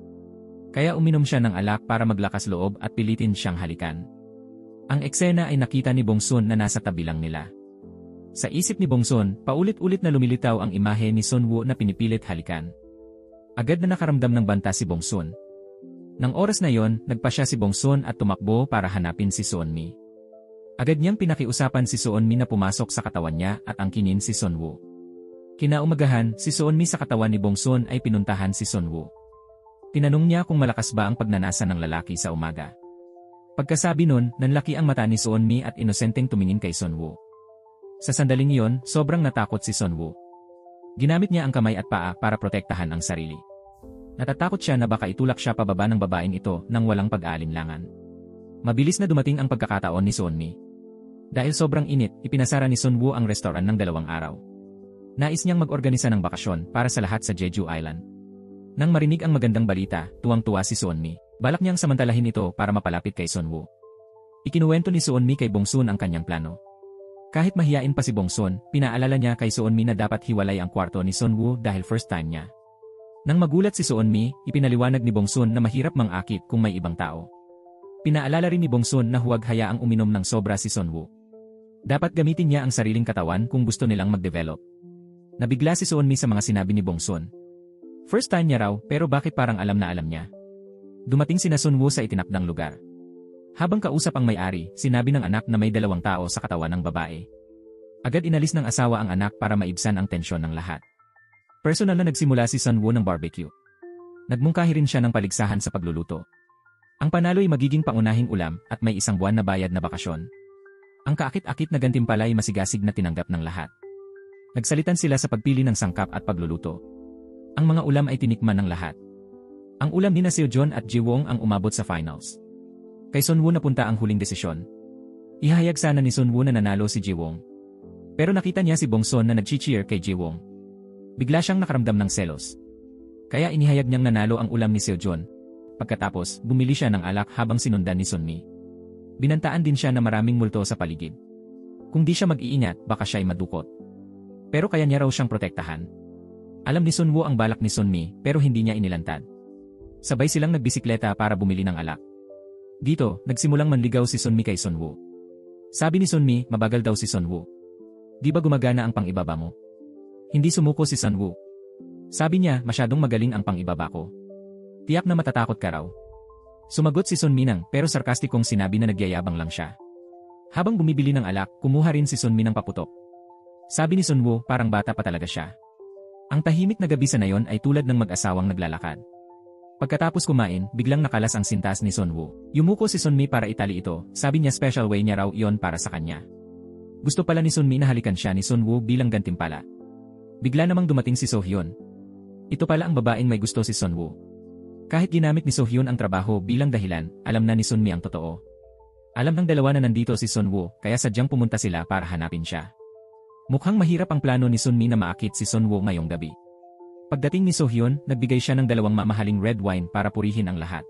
Kaya uminom siya ng alak para maglakas loob at pilitin siyang halikan. Ang eksena ay nakita ni Bongsun na nasa tabi lang nila. Sa isip ni Bongsun, paulit-ulit na lumilitaw ang imahe ni Sunwoo na pinipilit halikan. Agad na nakaramdam ng banta si Bongsun. Nang oras na yon, nagpa siya si Bongsun at tumakbo para hanapin si Seonmi. Agad niyang pinakiusapan si Seonmi na pumasok sa katawan niya at angkinin si Sunwoo. Kinaumagahan, si Seonmi sa katawan ni Bongsun ay pinuntahan si Sunwoo. Tinanong niya kung malakas ba ang pagnanasa ng lalaki sa umaga. Pagkasabi nun, nanlaki ang mata ni Seonmi at inosenteng tumingin kay Sunwoo. Sa sandaling iyon, sobrang natakot si Sunwoo. Ginamit niya ang kamay at paa para protektahan ang sarili. Natatakot siya na baka itulak siya pababa ng babaeng ito nang walang pag-aalinlangan. Mabilis na dumating ang pagkakataon ni Seonmi. Dahil sobrang init, ipinasara ni Sunwoo ang restoran ng 2 araw. Nais niyang mag-organisa ng bakasyon para sa lahat sa Jeju Island. Nang marinig ang magandang balita, tuwang-tuwa si Seonmi. Balak niyang samantalahin ito para mapalapit kay Sunwoo. Ikinuwento ni Seonmi kay Bongsun ang kanyang plano. Kahit mahiyain pa si Bongsun, pinaalala niya kay Seonmi na dapat hiwalay ang kwarto ni Sunwoo dahil first time niya. Nang magulat si Seonmi, ipinaliwanag ni Bongsun na mahirap mangakit kung may ibang tao. Pinaalala rin ni Bongsun na huwag hayaang uminom ng sobra si Sunwoo. Dapat gamitin niya ang sariling katawan kung gusto nilang mag-develop. Nabigla si Seonmi sa mga sinabi ni Bongsun. First time niya raw pero bakit parang alam na alam niya. Dumating sina Sunwoo sa itinakdang lugar. Habang kausap ang may-ari, sinabi ng anak na may 2 tao sa katawan ng babae. Agad inalis ng asawa ang anak para maibsan ang tensyon ng lahat. Personal na nagsimula si Sunwoo ng barbecue. Nagmungkahi rin siya ng paligsahan sa pagluluto. Ang panalo ay magiging pangunahing ulam at may 1 buwan na bayad na bakasyon. Ang kaakit-akit na gantimpala ay masigasig na tinanggap ng lahat. Nagsalitan sila sa pagpili ng sangkap at pagluluto. Ang mga ulam ay tinikman ng lahat. Ang ulam ni Seojon at Jiwon ang umabot sa finals. Kay Sunwoo napunta ang huling desisyon. Ihahayag sana ni Sunwoo na nanalo si Jiwon. Pero nakita niya si Bongsun na nag-cheer kay Jiwon. Bigla siyang nakaramdam ng selos. Kaya inihayag niyang nanalo ang ulam ni Seojon. Pagkatapos, bumili siya ng alak habang sinundan ni Sunmi. Binantaan din siya na maraming multo sa paligid. Kung di siya mag-iingat, baka siya ay madukot. Pero kaya niya raw siyang protektahan. Alam ni Sunwoo ang balak ni Sunmi pero hindi niya inilantad. Sabay silang nagbisikleta para bumili ng alak. Dito, nagsimulang manligaw si Sunmi kay Sunwoo. Sabi ni Sunmi, mabagal daw si Sunwoo. Di ba gumagana ang pang-ibaba mo? Hindi sumuko si Sunwoo. Sabi niya, masyadong magaling ang pang-ibaba ko. Tiyak na matatakot ka raw. Sumagot si Sunmi nang pero sarkastikong sinabi na nagyayabang lang siya. Habang bumibili ng alak, kumuha rin si Sunmi ng paputok. Sabi ni Sunwoo, parang bata pa talaga siya. Ang tahimik na gabi sa nayon ay tulad ng mag-asawang naglalakad. Pagkatapos kumain, biglang nakalas ang sintas ni Sunwoo. Yumuko si Sunmi para itali ito, sabi niya special way niya raw iyon para sa kanya. Gusto pala ni Sunmi na halikan siya ni Sunwoo bilang gantimpala. Bigla namang dumating si Sohyun. Ito pala ang babaeng may gusto si Sunwoo. Kahit ginamit ni Sohyun ang trabaho bilang dahilan, alam na ni Sunmi ang totoo. Alam ng dalawa na nandito si Sunwoo, kaya sadyang pumunta sila para hanapin siya. Mukhang mahirap ang plano ni Sunmi na maakit si Sunwoo ngayong gabi. Pagdating ni Sohyun, nagbigay siya ng 2 mamahaling red wine para purihin ang lahat.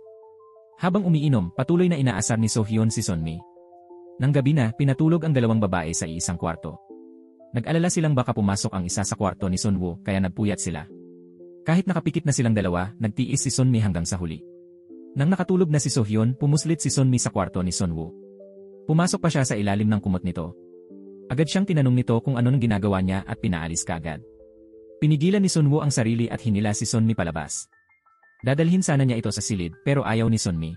Habang umiinom, patuloy na inaasar ni Sohyun si Sunmi. Nang gabi na, pinatulog ang 2 babae sa isang kwarto. Nag-alala silang baka pumasok ang isa sa kwarto ni Sunwoo kaya nagpuyat sila. Kahit nakapikit na silang 2, nagtiis si Sunmi hanggang sa huli. Nang nakatulog na si Sohyun, pumuslit si Sunmi sa kwarto ni Sunwoo. Pumasok pa siya sa ilalim ng kumot nito. Agad siyang tinanong nito kung ano nang ginagawa niya at pinaalis kaagad. Pinigilan ni Sunwoo ang sarili at hinila si Sunmi palabas. Dadalhin sana niya ito sa silid pero ayaw ni Sunmi.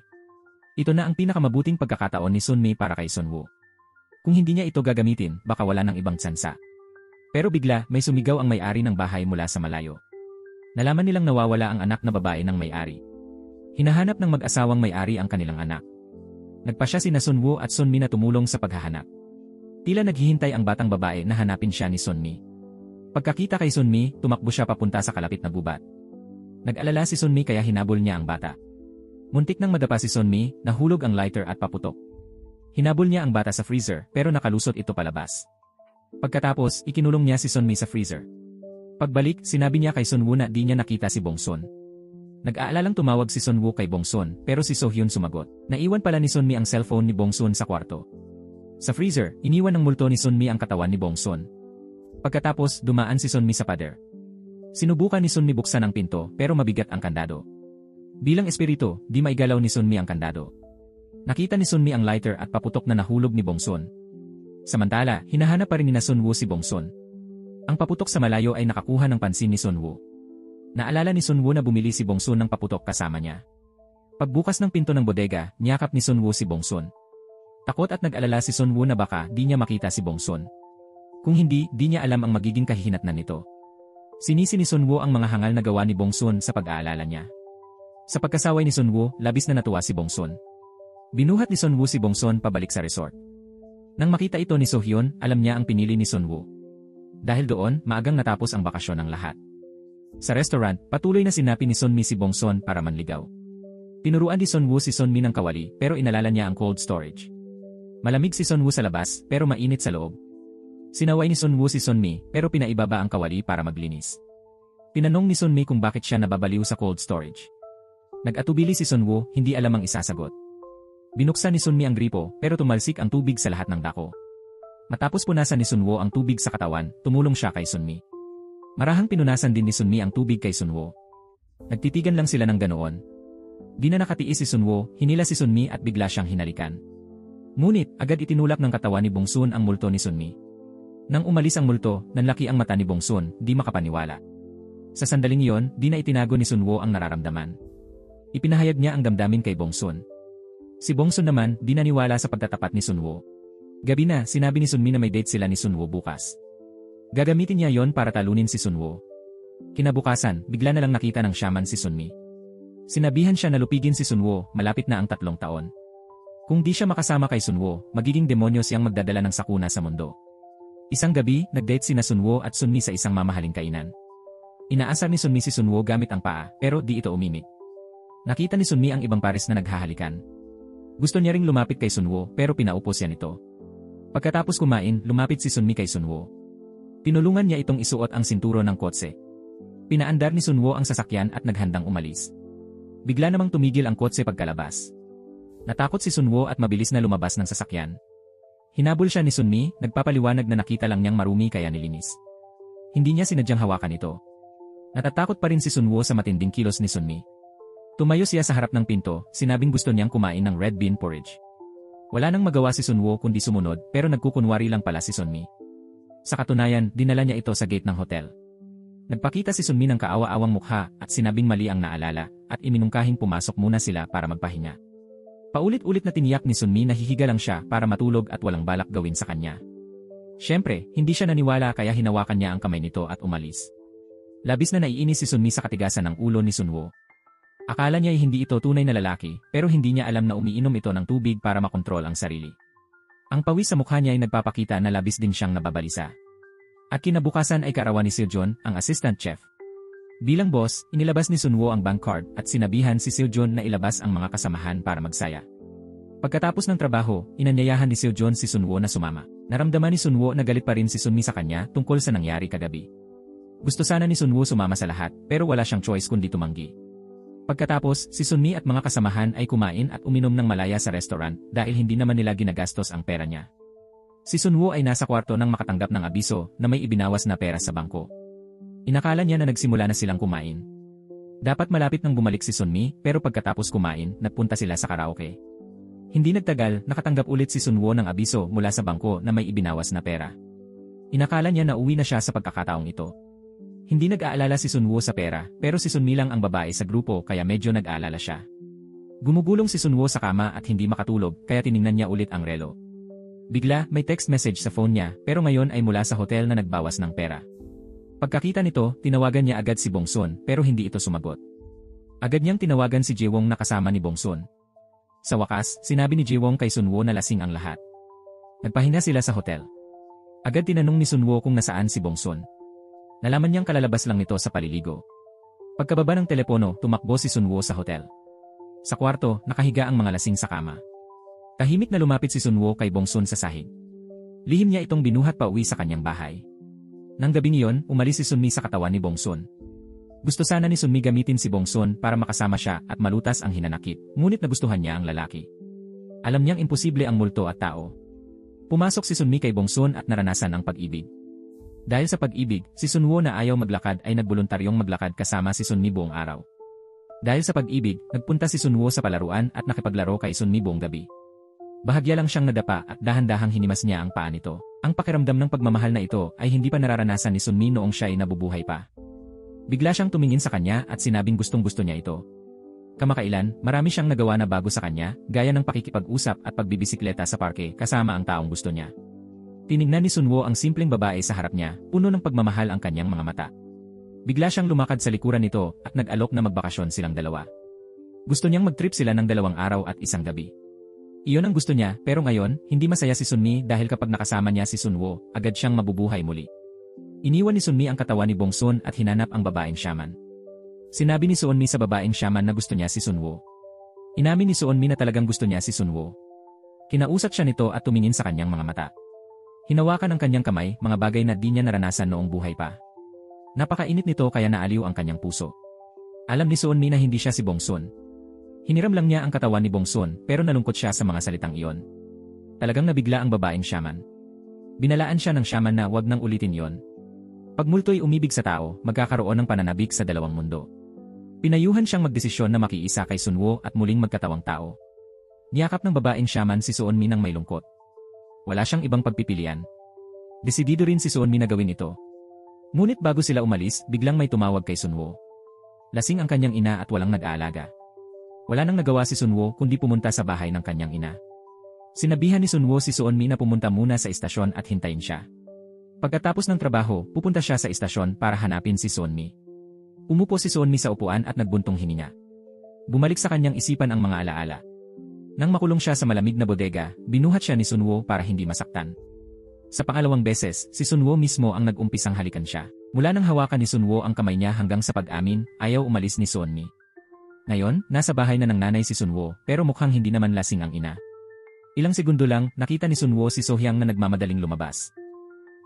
Ito na ang pinakamabuting pagkakataon ni Sunmi para kay Sunwoo. Kung hindi niya ito gagamitin, baka wala ng ibang tsansa. Pero bigla, may sumigaw ang may-ari ng bahay mula sa malayo. Nalaman nilang nawawala ang anak na babae ng may-ari. Hinahanap ng mag-asawang may-ari ang kanilang anak. Nagpasya sina Sunwoo at Sunmi na tumulong sa paghahanap. Tila naghihintay ang batang babae na hanapin siya ni Sunmi. Pagkakita kay Sunmi, tumakbo siya papunta sa kalapit na gubat. Nag-alala si Sunmi kaya hinabol niya ang bata. Muntik nang madapa si Sunmi, nahulog ang lighter at paputok. Hinabol niya ang bata sa freezer pero nakalusot ito palabas. Pagkatapos, ikinulong niya si Sunmi sa freezer. Pagbalik, sinabi niya kay Sunwoo na di niya nakita si Bongsun. Nag-aalalang tumawag si Sunwoo kay Bongsun pero si Sohyun sumagot. Naiwan pala ni Sunmi ang cellphone ni Bongsun sa kwarto. Sa freezer, iniwan ng multo ni Sunmi ang katawan ni Bongsun. Pagkatapos, dumaan si Sunmi sa pader. Sinubukan ni Sunmi buksan ang pinto pero mabigat ang kandado. Bilang espiritu, di maigalaw ni Sunmi ang kandado. Nakita ni Sunmi ang lighter at paputok na nahulog ni Bongsun. Samantala, hinahanap pa rin ni Sunwoo si Bongsun. Ang paputok sa malayo ay nakakuha ng pansin ni Sunwoo. Naalala ni Sunwoo na bumili si Bongsun ng paputok kasama niya. Pagbukas ng pinto ng bodega, niyakap ni Sunwoo si Bongsun. Takot at nag-alala si Sunwoo na baka di niya makita si Bongsun. Kung hindi, di niya alam ang magiging kahihinatnan nito. Sinisi ni Sunwoo ang mga hangal na gawa ni Bongsun sa pag-aalala niya. Sa pagkasaway ni Sunwoo, labis na natuwa si Bongsun. Binuhat ni Sunwoo si Bongsun pabalik sa resort. Nang makita ito ni Sohyun, alam niya ang pinili ni Sunwoo. Dahil doon, maagang natapos ang bakasyon ng lahat. Sa restaurant, patuloy na sinapi ni Sunmi si Bongsun para manligaw. Tinuruan ni Sunwoo si Sunmi ng kawali pero inalala niya ang cold storage. Malamig si Sunwoo sa labas pero mainit sa loob. Sinaway ni Sunwoo si Sunmi pero pinaibaba ang kawali para maglinis. Tinanong ni Sunmi kung bakit siya nababaliw sa cold storage. Nag-atubili si Sunwoo, hindi alam ang isasagot. Binuksan ni Sunmi ang gripo pero tumalsik ang tubig sa lahat ng dako. Matapos punasan ni Sunwoo ang tubig sa katawan, tumulong siya kay Sunmi. Marahang pinunasan din ni Sunmi ang tubig kay Sunwoo. Nagtitigan lang sila ng ganoon. Di na nakatiis si Sunwoo, hinila si Sunmi at bigla siyang hinalikan. Ngunit, agad itinulak ng katawan ni Bongsun ang multo ni Sunmi. Nang umalis ang multo, nanlaki ang mata ni Bongsun, di makapaniwala. Sa sandaling iyon, di na itinago ni Sunwoo ang nararamdaman. Ipinahayag niya ang damdamin kay Bongsun. Si Bongsun naman, di naniwala sa pagtatapat ni Sunwoo. Gabi na, sinabi ni Sunmi na may date sila ni Sunwoo bukas. Gagamitin niya yon para talunin si Sunwoo. Kinabukasan, bigla na lang nakita ng shaman si Sunmi. Sinabihan siya na lupigin si Sunwoo, malapit na ang 3 taon. Kung di siya makasama kay Sunwoo, magiging demonyo siyang magdadala ng sakuna sa mundo. Isang gabi, nag-date sina Sunwoo at Sunmi sa isang mamahaling kainan. Inaasar ni Sunmi si Sunwoo gamit ang paa, pero di ito umimik. Nakita ni Sunmi ang ibang pares na naghahalikan. Gusto niya ring lumapit kay Sunwoo, pero pinaupo siya nito. Pagkatapos kumain, lumapit si Sunmi kay Sunwoo. Tinulungan niya itong isuot ang sinturo ng kotse. Pinaandar ni Sunwoo ang sasakyan at naghandang umalis. Bigla namang tumigil ang kotse pagkalabas. Natakot si Sunwoo at mabilis na lumabas ng sasakyan. Hinabol siya ni Sunmi, nagpapaliwanag na nakita lang niyang marumi kaya nilinis. Hindi niya sinadyang hawakan ito. Natatakot pa rin si Sunwoo sa matinding kilos ni Sunmi. Tumayo siya sa harap ng pinto, sinabing gusto niyang kumain ng red bean porridge. Wala nang magawa si Sunwoo kundi sumunod pero nagkukunwari lang pala si Sunmi. Sa katunayan, dinala niya ito sa gate ng hotel. Nagpakita si Sunmi ng kaawa-awang mukha at sinabing mali ang naalala at iminungkahing pumasok muna sila para magpahinga. Paulit-ulit na tiniyak ni Sunmi na hihiga lang siya para matulog at walang balak gawin sa kanya. Siyempre, hindi siya naniwala kaya hinawakan niya ang kamay nito at umalis. Labis na naiinis si Sunmi sa katigasan ng ulo ni Sunwoo. Akala niya ay hindi ito tunay na lalaki pero hindi niya alam na umiinom ito ng tubig para makontrol ang sarili. Ang pawis sa mukha niya ay nagpapakita na labis din siyang nababalisa. At kinabukasan ay kaarawan ni Seojun, ang assistant chef. Bilang boss, inilabas ni Sunwoo ang bank card at sinabihan si Seojun na ilabas ang mga kasamahan para magsaya. Pagkatapos ng trabaho, inanyayahan ni Seojun si Sunwoo na sumama. Naramdaman ni Sunwoo na galit pa rin si Sunmi sa kanya tungkol sa nangyari kagabi. Gusto sana ni Sunwoo sumama sa lahat pero wala siyang choice kundi tumanggi. Pagkatapos, si Sunmi at mga kasamahan ay kumain at uminom ng malaya sa restaurant dahil hindi naman nila ginagastos ang pera niya. Si Sunwoo ay nasa kwarto nang makatanggap ng abiso na may ibinawas na pera sa bangko. Inakala niya na nagsimula na silang kumain. Dapat malapit nang bumalik si Sunmi pero pagkatapos kumain, nagpunta sila sa karaoke. Hindi nagtagal, nakatanggap ulit si Sunwoo ng abiso mula sa bangko na may ibinawas na pera. Inakala niya na uwi na siya sa pagkakataong ito. Hindi nag-aalala si Sunwoo sa pera, pero si Sunmi lang ang babae sa grupo kaya medyo nag-aalala siya. Gumugulong si Sunwoo sa kama at hindi makatulog kaya tiningnan niya ulit ang relo. Bigla, may text message sa phone niya pero ngayon ay mula sa hotel na nagbawas ng pera. Pagkakita nito, tinawagan niya agad si Bongsun pero hindi ito sumagot. Agad niyang tinawagan si Jaewong na kasama ni Bongsun. Sa wakas, sinabi ni Jaewong kay Sunwoo na lasing ang lahat. Nagpahinga sila sa hotel. Agad tinanong ni Sunwoo kung nasaan si Bongsun. Nalaman niyang kalalabas lang nito sa paliligo. Pagkababa ng telepono, tumakbo si Sunwoo sa hotel. Sa kwarto, nakahiga ang mga lasing sa kama. Tahimik na lumapit si Sunwoo kay Bongsun sa sahig. Lihim niya itong binuhat pa uwi sa kanyang bahay. Nang gabing iyon, umalis si Sunmi sa katawan ni Bongsun. Gusto sana ni Sunmi gamitin si Bongsun para makasama siya at malutas ang hinanakit, ngunit nagustuhan niya ang lalaki. Alam niyang imposible ang multo at tao. Pumasok si Sunmi kay Bongsun at naranasan ang pag-ibig. Dahil sa pag-ibig, si Sunwoo na ayaw maglakad ay nagboluntaryong maglakad kasama si Sunmi buong araw. Dahil sa pag-ibig, nagpunta si Sunwoo sa palaruan at nakipaglaro kay Sunmi buong gabi. Bahagya lang siyang nadapa at dahan-dahang hinimas niya ang paa nito. Ang pakiramdam ng pagmamahal na ito ay hindi pa nararanasan ni Sunmi noong siya ay nabubuhay pa. Bigla siyang tumingin sa kanya at sinabing gustong-gusto niya ito. Kamakailan, marami siyang nagawa na bago sa kanya, gaya ng pakikipag-usap at pagbibisikleta sa parke kasama ang taong gusto niya. Tiningnan ni Sunwoo ang simpleng babae sa harap niya, puno ng pagmamahal ang kanyang mga mata. Bigla siyang lumakad sa likuran nito at nag-alok na magbakasyon silang dalawa. Gusto niyang mag-trip sila ng 2 araw at 1 gabi. Iyon ang gusto niya, pero ngayon, hindi masaya si Sunmi dahil kapag nakasama niya si Sunwoo, agad siyang mabubuhay muli. Iniwan ni Sunmi ang katawan ni Bongsun at hinanap ang babaeng shaman. Sinabi ni Sunmi sa babaeng shaman na gusto niya si Sunwoo. Inamin ni Sunmi na talagang gusto niya si Sunwoo. Kinausap siya nito at tumingin sa kanyang mga mata. Hinawakan ang kanyang kamay, mga bagay na di niya naranasan noong buhay pa. Napakainit nito kaya naaliw ang kanyang puso. Alam ni Sunmi na hindi siya si Bongsun. Hiniram lang niya ang katawan ni Bongsun pero nalungkot siya sa mga salitang iyon. Talagang nabigla ang babaeng shaman. Binalaan siya ng shaman na wag nang ulitin yon. Pag multo'y umibig sa tao, magkakaroon ng pananabik sa 2 mundo. Pinayuhan siyang magdesisyon na makiisa kay Sunwoo at muling magkatawang tao. Niyakap ng babaeng shaman si Sunmi nang may lungkot. Wala siyang ibang pagpipilian. Desidido rin si Sunmi na gawin ito. Ngunit bago sila umalis, biglang may tumawag kay Sunwoo. Lasing ang kanyang ina at walang nag-aalaga. Wala nang nagawa si Sunwoo kundi pumunta sa bahay ng kanyang ina. Sinabihan ni Sunwoo si Sunmi na pumunta muna sa istasyon at hintayin siya. Pagkatapos ng trabaho, pupunta siya sa istasyon para hanapin si Sunmi. Umupo si Sunmi sa upuan at nagbuntong hininga. Bumalik sa kanyang isipan ang mga alaala. Nang makulong siya sa malamig na bodega, binuhat siya ni Sunwoo para hindi masaktan. Sa pangalawang beses, si Sunwoo mismo ang nag-umpisang halikan siya. Mula nang hawakan ni Sunwoo ang kamay niya hanggang sa pag-amin, ayaw umalis ni Sunmi. Ngayon, nasa bahay na ng nanay si Sunwoo, pero mukhang hindi naman lasing ang ina. Ilang segundo lang, nakita ni Sunwoo si Sohyang na nagmamadaling lumabas.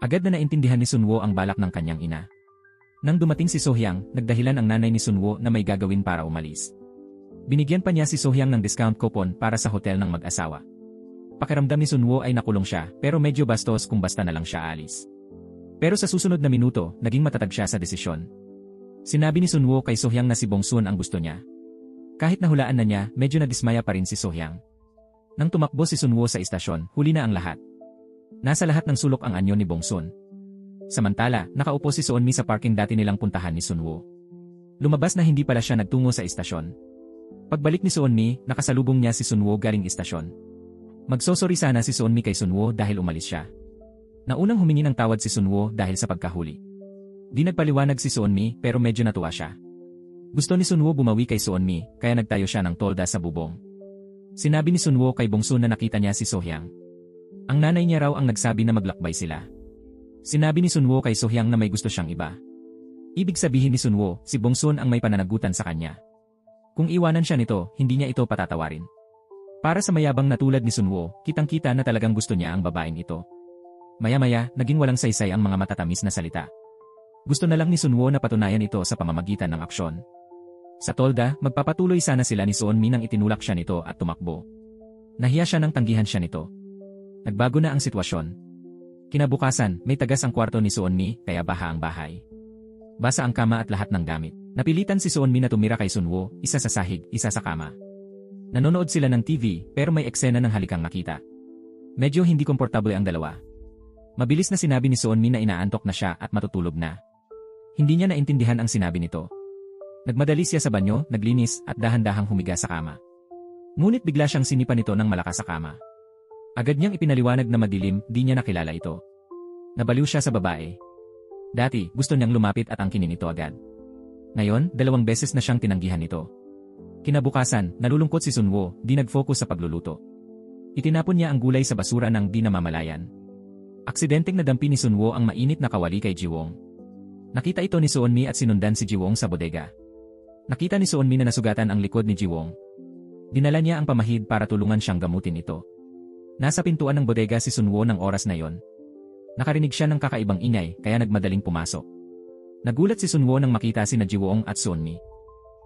Agad na naintindihan ni Sunwoo ang balak ng kanyang ina. Nang dumating si Sohyang, nagdahilan ang nanay ni Sunwoo na may gagawin para umalis. Binigyan pa niya si Sohyang ng discount coupon para sa hotel ng mag-asawa. Pakiramdam ni Sunwoo ay nakulong siya, pero medyo bastos kung basta na lang siya alis. Pero sa susunod na minuto, naging matatag siya sa desisyon. Sinabi ni Sunwoo kay Sohyang na si Bongsun ang gusto niya. Kahit nahulaan na niya, medyo nadismaya pa rin si Sohyang. Nang tumakbo si Sunwoo sa istasyon, huli na ang lahat. Nasa lahat ng sulok ang anyo ni Bongsun. Samantala, nakaupo si Sunmi sa parking dati nilang puntahan ni Sunwoo. Lumabas na hindi pala siya nagtungo sa istasyon. Pagbalik ni Sunmi, nakasalubong niya si Sunwoo galing istasyon. Magsosori sana si Sunmi kay Sunwoo dahil umalis siya. Naunang humingi ng tawad si Sunwoo dahil sa pagkahuli. Di nagpaliwanag si Sunmi pero medyo natuwa siya. Gusto ni Sunwoo bumawi kay Sunmi kaya nagtayo siya ng tolda sa bubong. Sinabi ni Sunwoo kay Bongsun na nakita niya si Sohyang. Ang nanay niya raw ang nagsabi na maglakbay sila. Sinabi ni Sunwoo kay Sohyang na may gusto siyang iba. Ibig sabihin ni Sunwoo, si Bongsun ang may pananagutan sa kanya. Kung iwanan siya nito, hindi niya ito patatawarin. Para sa mayabang na tulad ni Sunwoo, kitang-kita na talagang gusto niya ang babaeng ito. Maya-maya, naging walang saysay ang mga matatamis na salita. Gusto na lang ni Sunwo na patunayan ito sa pamamagitan ng aksyon. Sa tolda, magpapatuloy sana sila ni Seonmi nang itinulak siya nito at tumakbo. Nahiya siya nang tanggihan siya nito. Nagbago na ang sitwasyon. Kinabukasan, may tagas ang kwarto ni Seonmi, kaya baha ang bahay. Basa ang kama at lahat ng gamit. Napilitan si Seonmi na tumira kay Sunwo, isa sa sahig, isa sa kama. Nanonood sila ng TV, pero may eksena ng halikang nakita. Medyo hindi komportable ang dalawa. Mabilis na sinabi ni Seonmi na inaantok na siya at matutulog na. Hindi niya naintindihan ang sinabi nito. Nagmadali siya sa banyo, naglinis, at dahan-dahang humiga sa kama. Ngunit bigla siyang sinipa nito ng malakas sa kama. Agad niyang ipinaliwanag na madilim, di niya nakilala ito. Nabaliw siya sa babae. Dati, gusto niyang lumapit at angkinin ito agad. Ngayon, 2 beses na siyang tinanggihan ito. Kinabukasan, nalulungkot si Sunwo, di nag-focus sa pagluluto. Itinapon niya ang gulay sa basura ng di namamalayan. Aksidenteng nadampi ni Sunwo ang mainit na kawali kay Jiwong. Nakita ito ni Seonmi at sinundan si Jiwong sa bodega. Nakita ni Seonmi na nasugatan ang likod ni Jiwong. Dinala niya ang pamahid para tulungan siyang gamutin ito. Nasa pintuan ng bodega si Sunwo ng oras na yon. Nakarinig siya ng kakaibang ingay kaya nagmadaling pumasok. Nagulat si Sunwo nang makita sina Jiwong at Seonmi.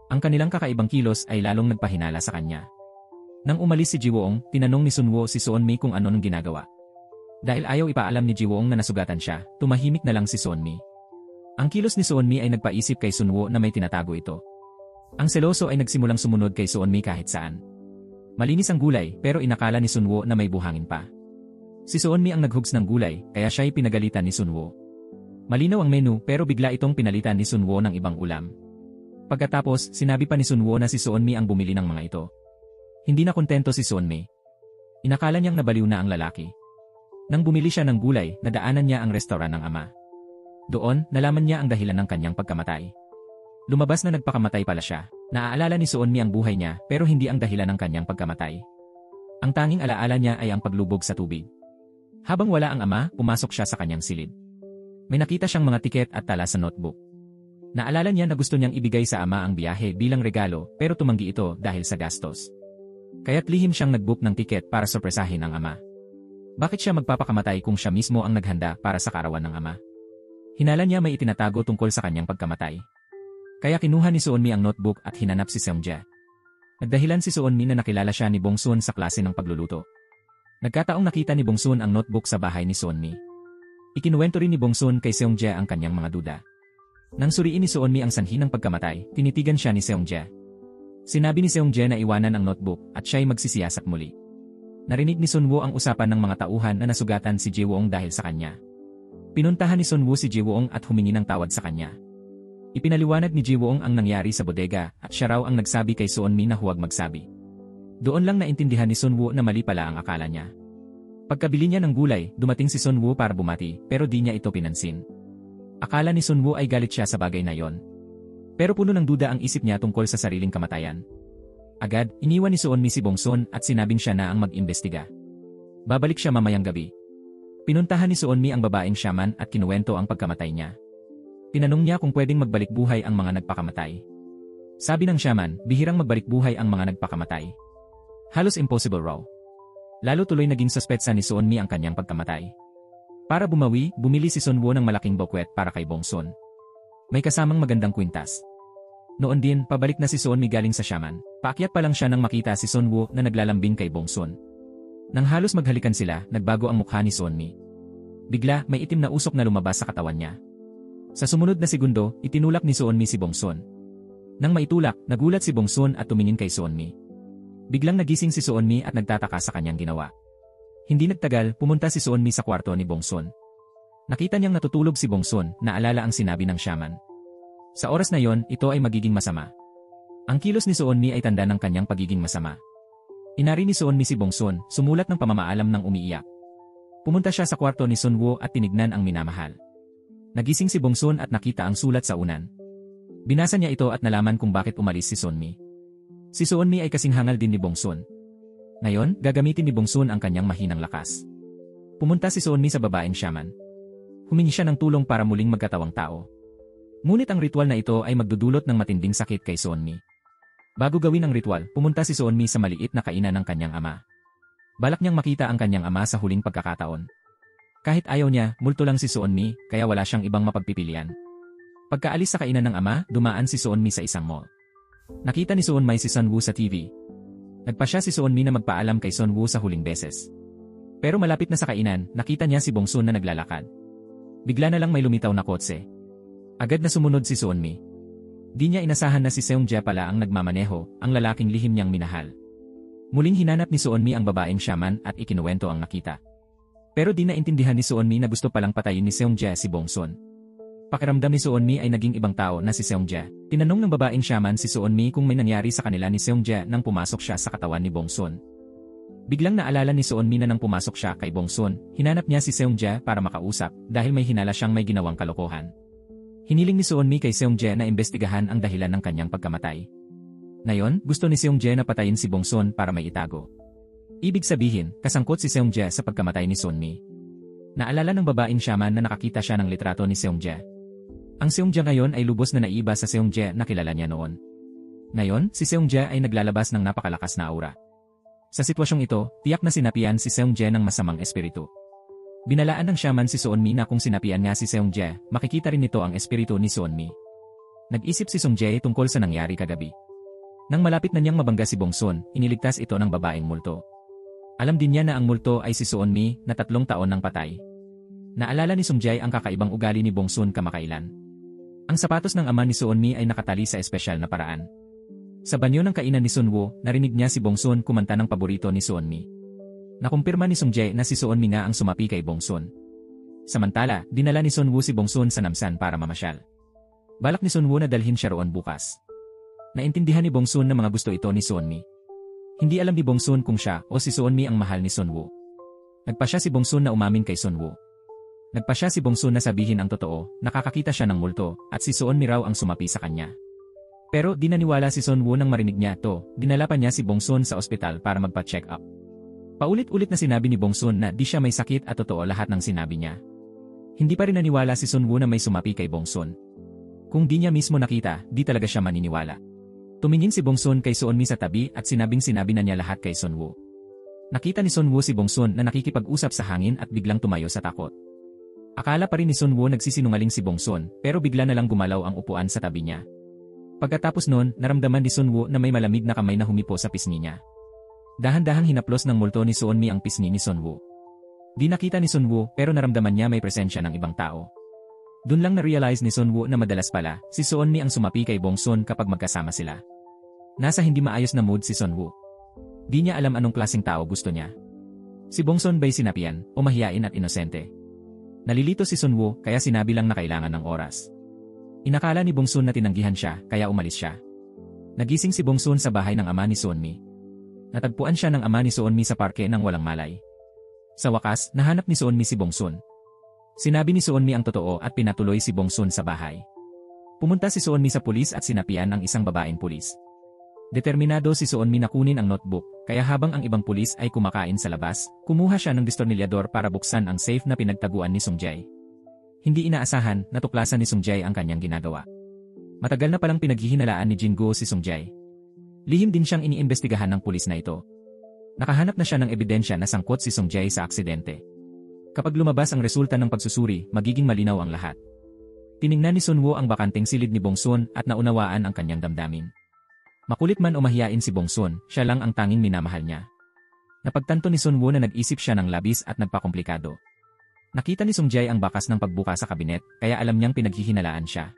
Ang kanilang kakaibang kilos ay lalong nagpahinala sa kanya. Nang umalis si Jiwong, tinanong ni Sunwo si Seonmi kung ano nang ginagawa. Dahil ayaw ipaalam ni Jiwong na nasugatan siya, tumahimik na lang si Seonmi. Ang kilos ni Seonmi ay nagpaisip kay Sunwo na may tinatago ito. Ang seloso ay nagsimulang sumunod kay Seonmi kahit saan. Malinis ang gulay pero inakala ni Sunwo na may buhangin pa. Si Seonmi ang naghugs ng gulay kaya siya'y pinagalitan ni Sunwo. Malinaw ang menu pero bigla itong pinalitan ni Sunwo ng ibang ulam. Pagkatapos, sinabi pa ni Sunwo na si Seonmi ang bumili ng mga ito. Hindi na kontento si Seonmi. Inakala niyang nabaliw na ang lalaki. Nang bumili siya ng gulay, nadaanan niya ang restoran ng ama. Doon, nalaman niya ang dahilan ng kanyang pagkamatay. Lumabas na nagpakamatay pala siya. Naaalala ni Seonmi ang buhay niya pero hindi ang dahilan ng kanyang pagkamatay. Ang tanging alaala niya ay ang paglubog sa tubig. Habang wala ang ama, pumasok siya sa kanyang silid. May nakita siyang mga tiket at tala sa notebook. Naalala niya na gusto niyang ibigay sa ama ang biyahe bilang regalo pero tumanggi ito dahil sa gastos. Kaya't lihim siyang nagbook ng tiket para sorpresahin ang ama. Bakit siya magpapakamatay kung siya mismo ang naghanda para sa karawan ng ama? Hinala niya may itinatago tungkol sa kanyang pagkamatay. Kaya kinuha ni Seonmi ang notebook at hinanap si Seongja. Nagdahilan si Seonmi na nakilala siya ni Bongsun sa klase ng pagluluto. Nagkataong nakita ni Bongsun ang notebook sa bahay ni Seonmi. Ikinuwento rin ni Bongsun kay Seongja ang kanyang mga duda. Nang suriin ni Seonmi ang sanhi ng pagkamatay, tinitigan siya ni Seongja. Sinabi ni Seongja na iwanan ang notebook at siya'y magsisiyasat muli. Narinig ni Sunwo ang usapan ng mga tauhan na nasugatan si Jiwong dahil sa kanya. Pinuntahan ni Sunwo si Jiwong at humingi ng tawad sa kanya. Ipinaliwanag ni Jiwong ang nangyari sa bodega at siya raw ang nagsabi kay Seonmi na huwag magsabi. Doon lang naintindihan ni Sunwo na mali pala ang akala niya. Pagkabili niya ng gulay, dumating si Sunwo para bumati pero di niya ito pinansin. Akala ni Sunwo ay galit siya sa bagay na yon. Pero puno ng duda ang isip niya tungkol sa sariling kamatayan. Agad, iniwan ni Seonmi si Bongsun at sinabing siya na ang mag-imbestiga. Babalik siya mamayang gabi. Pinuntahan ni Seonmi ang babaeng shaman at kinuwento ang pagkamatay niya. Tinanong niya kung pwedeng magbalik buhay ang mga nagpakamatay. Sabi ng shaman, bihirang magbalik buhay ang mga nagpakamatay. Halos impossible raw. Lalo tuloy naging suspetsa ni Seonmi ang kanyang pagkamatay. Para bumawi, bumili si Sunwo ng malaking bokwet para kay Bongsun. May kasamang magandang kwintas. Noon din, pabalik na si Seonmi galing sa shaman. Paakyat pa lang siya nang makita si Sunwo na naglalambing kay Bongsun. Nang halos maghalikan sila, nagbago ang mukha ni Seonmi. Bigla, may itim na usok na lumabas sa katawan niya. Sa sumunod na segundo, itinulak ni Seonmi si Bongsun. Nang maitulak, nagulat si Bongsun at tumingin kay Seonmi. Biglang nagising si Seonmi at nagtataka sa kanyang ginawa. Hindi nagtagal, pumunta si Seonmi sa kwarto ni Bongsun. Nakita niyang natutulog si Bongsun, naalala ang sinabi ng shaman. Sa oras na yon, ito ay magiging masama. Ang kilos ni Seonmi ay tanda ng kanyang pagiging masama. Inari ni Seonmi si Bongsun, sumulat ng pamamaalam ng umiiyak. Pumunta siya sa kwarto ni Sunwo at tinignan ang minamahal. Nagising si Bongsun at nakita ang sulat sa unan. Binasa niya ito at nalaman kung bakit umalis si Seonmi. Si Seonmi ay kasing hangal din ni Bongsun. Ngayon, gagamitin ni Bongsun ang kanyang mahinang lakas. Pumunta si Seonmi sa babaeng shaman. Humingi siya ng tulong para muling magkatawang tao. Ngunit ang ritual na ito ay magdudulot ng matinding sakit kay Seonmi. Bago gawin ang ritual, pumunta si Seonmi sa maliit na kainan ng kanyang ama. Balak niyang makita ang kanyang ama sa huling pagkakataon. Kahit ayaw niya, multo lang si Seonmi, kaya wala siyang ibang mapagpipilian. Pagkaalis sa kainan ng ama, dumaan si Seonmi sa isang mall. Nakita ni Seonmi si Sunwoo sa TV. Nagpa siya si Seonmi na magpaalam kay Sunwoo sa huling beses. Pero malapit na sa kainan, nakita niya si Bongsun na naglalakad. Bigla na lang may lumitaw na kotse. Agad na sumunod si Seonmi. Di niya inasahan na si Seungjae pala ang nagmamaneho, ang lalaking lihim niyang minahal. Muling hinanap ni Seonmi ang babaeng shaman at ikinuwento ang nakita. Pero di naintindihan ni Seonmi na gusto palang patayin ni Seungjae si Bongsun. Pakiramdam ni Seonmi ay naging ibang tao na si Seungjae. Tinanong ng babaeng shaman si Seonmi kung may nangyari sa kanila ni Seungjae nang pumasok siya sa katawan ni Bongsun. Biglang naalala ni Seonmi na nang pumasok siya kay Bongsun, hinanap niya si Seungjae para makausap dahil may hinala siyang may ginawang kalokohan. Hiniling ni Seonmi kay Seungjae na imbestigahan ang dahilan ng kanyang pagkamatay. Ngayon, gusto ni Seungjae na patayin si Bongsun para may itago. Ibig sabihin, kasangkot si Seungjae sa pagkamatay ni Seonmi. Naalala ng babaeng shaman na nakakita siya ng litrato ni Seungjae. Ang Seungjae ngayon ay lubos na naiba sa Seungjae na kilala niya noon. Ngayon, si Seungjae ay naglalabas ng napakalakas na aura. Sa sitwasyong ito, tiyak na sinapian si Seungjae ng masamang espiritu. Binalaan ng shaman si Seonmi na kung sinapian nga si Seungjae, makikita rin nito ang espiritu ni Seonmi. Nag-isip si Seungjae tungkol sa nangyari kagabi. Nang malapit na niyang mabangga si Bongsun, iniligtas ito ng babaeng multo. Alam din niya na ang multo ay si Seonmi na 3 taon nang patay. Naalala ni Seungjae ang kakaibang ugali ni Bongsun kamakailan. Ang sapatos ng ama ni Seonmi ay nakatali sa espesyal na paraan. Sa banyo ng kainan ni Sunwoo, narinig niya si Bongsun kumanta ng paborito ni Seonmi. Nakumpirma ni Seungjae na si Seonmi nga ang sumapi kay Bongsun. Samantala, dinala ni Sunwoo si Bongsun sa Namsan para mamasyal. Balak ni Sunwoo na dalhin siya roon bukas. Naintindihan ni Bongsun na mga gusto ito ni Seonmi. Hindi alam ni Bongsun kung siya o si Seonmi ang mahal ni Sunwoo. Nagpa siya si Bongsun na umamin kay Sunwoo. Nagpa siya si Bongsun na sabihin ang totoo, nakakakita siya ng multo, at si Seonmi raw ang sumapi sa kanya. Pero di naniwala si Sunwoo nang marinig niya ito, dinala pa niya si Bongsun sa ospital para magpa-check up. Paulit-ulit na sinabi ni Bongsun na di siya may sakit at totoo lahat ng sinabi niya. Hindi pa rin naniwala si Sunwoo na may sumapi kay Bongsun. Kung di niya mismo nakita, di talaga siya maniniwala. Tumingin si Bongsun kay Seonmi sa tabi at sinabi na niya lahat kay Sunwoo. Nakita ni Sunwoo si Bongsun na nakikipag-usap sa hangin at biglang tumayo sa takot. Akala pa rin ni Sunwoo nagsisinungaling si Bongsun, pero bigla na lang gumalaw ang upuan sa tabi niya. Pagkatapos nun, naramdaman ni Sunwoo na may malamig na kamay na humipo sa pisngi niya. Dahan-dahang hinaplos ng multo ni Seonmi ang pisngi ni Sunwoo. Di nakita ni Sunwoo pero naramdaman niya may presensya ng ibang tao. Doon lang na-realize ni Sunwoo na madalas pala, si Seonmi ang sumapi kay Bongsun kapag magkasama sila. Nasa hindi maayos na mood si Sunwoo. Di niya alam anong klaseng tao gusto niya. Si Bongsun ba'y sinapian, o mahiyain at inosente? Nalilito si Sunwoo kaya sinabi lang na kailangan ng oras. Inakala ni Bongsun na tinanggihan siya kaya umalis siya. Nagising si Bongsun sa bahay ng ama ni Seonmi. Natagpuan siya ng ama ni Seonmi sa parke nang walang malay. Sa wakas, nahanap ni Seonmi si Bongsun. Sinabi ni Seonmi ang totoo at pinatuloy si Bongsun sa bahay. Pumunta si Seonmi sa pulis at sinapian ang isang babaeng pulis. Determinado si Seonmi na kunin ang notebook, kaya habang ang ibang pulis ay kumakain sa labas, kumuha siya ng distornilyador para buksan ang safe na pinagtaguan ni Seungjae. Hindi inaasahan, natuklasan ni Seungjae ang kanyang ginagawa. Matagal na palang pinaghihinalaan ni Jingo si Seungjae. Lihim din siyang iniimbestigahan ng pulis na ito. Nakahanap na siya ng ebidensya na sangkot si Seungjae sa aksidente. Kapag lumabas ang resulta ng pagsusuri, magiging malinaw ang lahat. Tiningnan ni Sunwoo ang bakanteng silid ni Bongsun at naunawaan ang kanyang damdamin. Makulit man o mahiyain si Bongsun, siya lang ang tanging minamahal niya. Napagtanto ni Sunwoo na nag-isip siya ng labis at nagpakomplikado. Nakita ni Seungjae ang bakas ng pagbuka sa kabinet, kaya alam niyang pinaghihinalaan siya.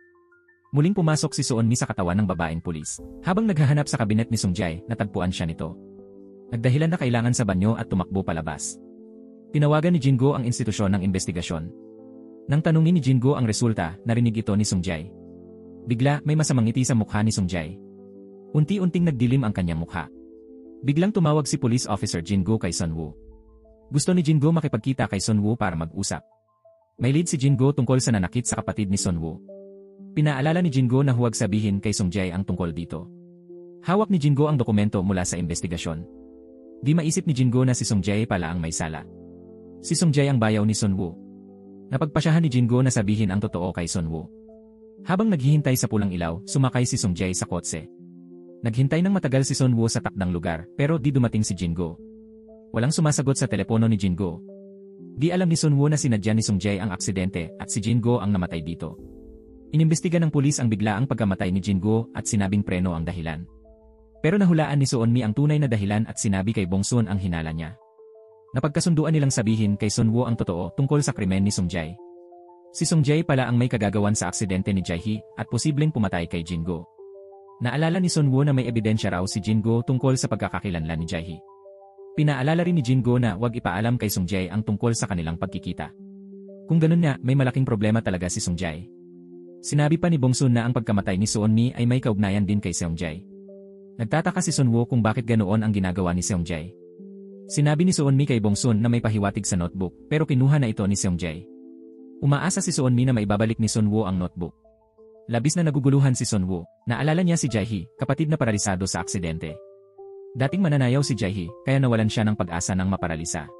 Muling pumasok si Seonmi sa katawan ng babaeng pulis. Habang naghahanap sa kabinet ni Seungjae, natagpuan siya nito. Nagdahilan na kailangan sa banyo at tumakbo palabas. Tinawagan ni Jingo ang institusyon ng investigasyon. Nang tanungin ni Jingo ang resulta, narinig ito ni Seungjae. Bigla, may masamang ngiti sa mukha ni Seungjae. Unti-unting nagdilim ang kanyang mukha. Biglang tumawag si Police Officer Jingo kay Sunwoo. Gusto ni Jingo makipagkita kay Sunwoo para mag-usap. May lead si Jingo tungkol sa nanakit sa kapatid ni Sunwoo. Pinaalala ni Jingo na huwag sabihin kay Seungjae ang tungkol dito. Hawak ni Jingo ang dokumento mula sa investigasyon. Di maisip ni Jingo na si Seungjae pala ang may sala. Si Seungjae ang bayaw ni Sunwoo. Napagpasyahan ni Jingo na sabihin ang totoo kay Sunwoo. Habang naghihintay sa pulang ilaw, sumakay si Seungjae sa kotse. Naghintay ng matagal si Sunwoo sa takdang lugar pero di dumating si Jingo. Walang sumasagot sa telepono ni Jingo. Di alam ni Sunwoo na sinadya ni Sungjae ang aksidente at si Jingo ang namatay dito. Inimbestiga ng pulis ang biglaang pagkamatay ni Jingo at sinabing preno ang dahilan. Pero nahulaan ni Seonmi ang tunay na dahilan at sinabi kay Bongsun ang hinala niya. Napagkasunduan nilang sabihin kay Sunwoo ang totoo tungkol sa krimen ni Sungjae. Si Sungjae pala ang may kagagawan sa aksidente ni Jae-hee at posibleng pumatay kay Jingo. Naalala ni Sunwoo na may ebidensya raw si Jingo tungkol sa pagkakakilanlan ni Jae-hee. Pinaalala rin ni Jingo na huwag ipaalam kay Sungjae ang tungkol sa kanilang pagkikita. Kung ganun nga, may malaking problema talaga si Sungjae. Sinabi pa ni Bongsun na ang pagkamatay ni Seonmi ay may kaugnayan din kay Seonjae. Nagtataka si Sunwoo kung bakit ganoon ang ginagawa ni Seonjae. Sinabi ni Seonmi kay Bongsun na may pahiwatig sa notebook pero kinuha na ito ni Seonjae. Umaasa si Seonmi na maibabalik ni Sunwoo ang notebook. Labis na naguguluhan si Sunwoo. Naalala niya si Jae-hee, kapatid na paralisado sa aksidente. Dating mananayaw si Jae-hee, kaya nawalan siya ng pag-asa ng maparalisa.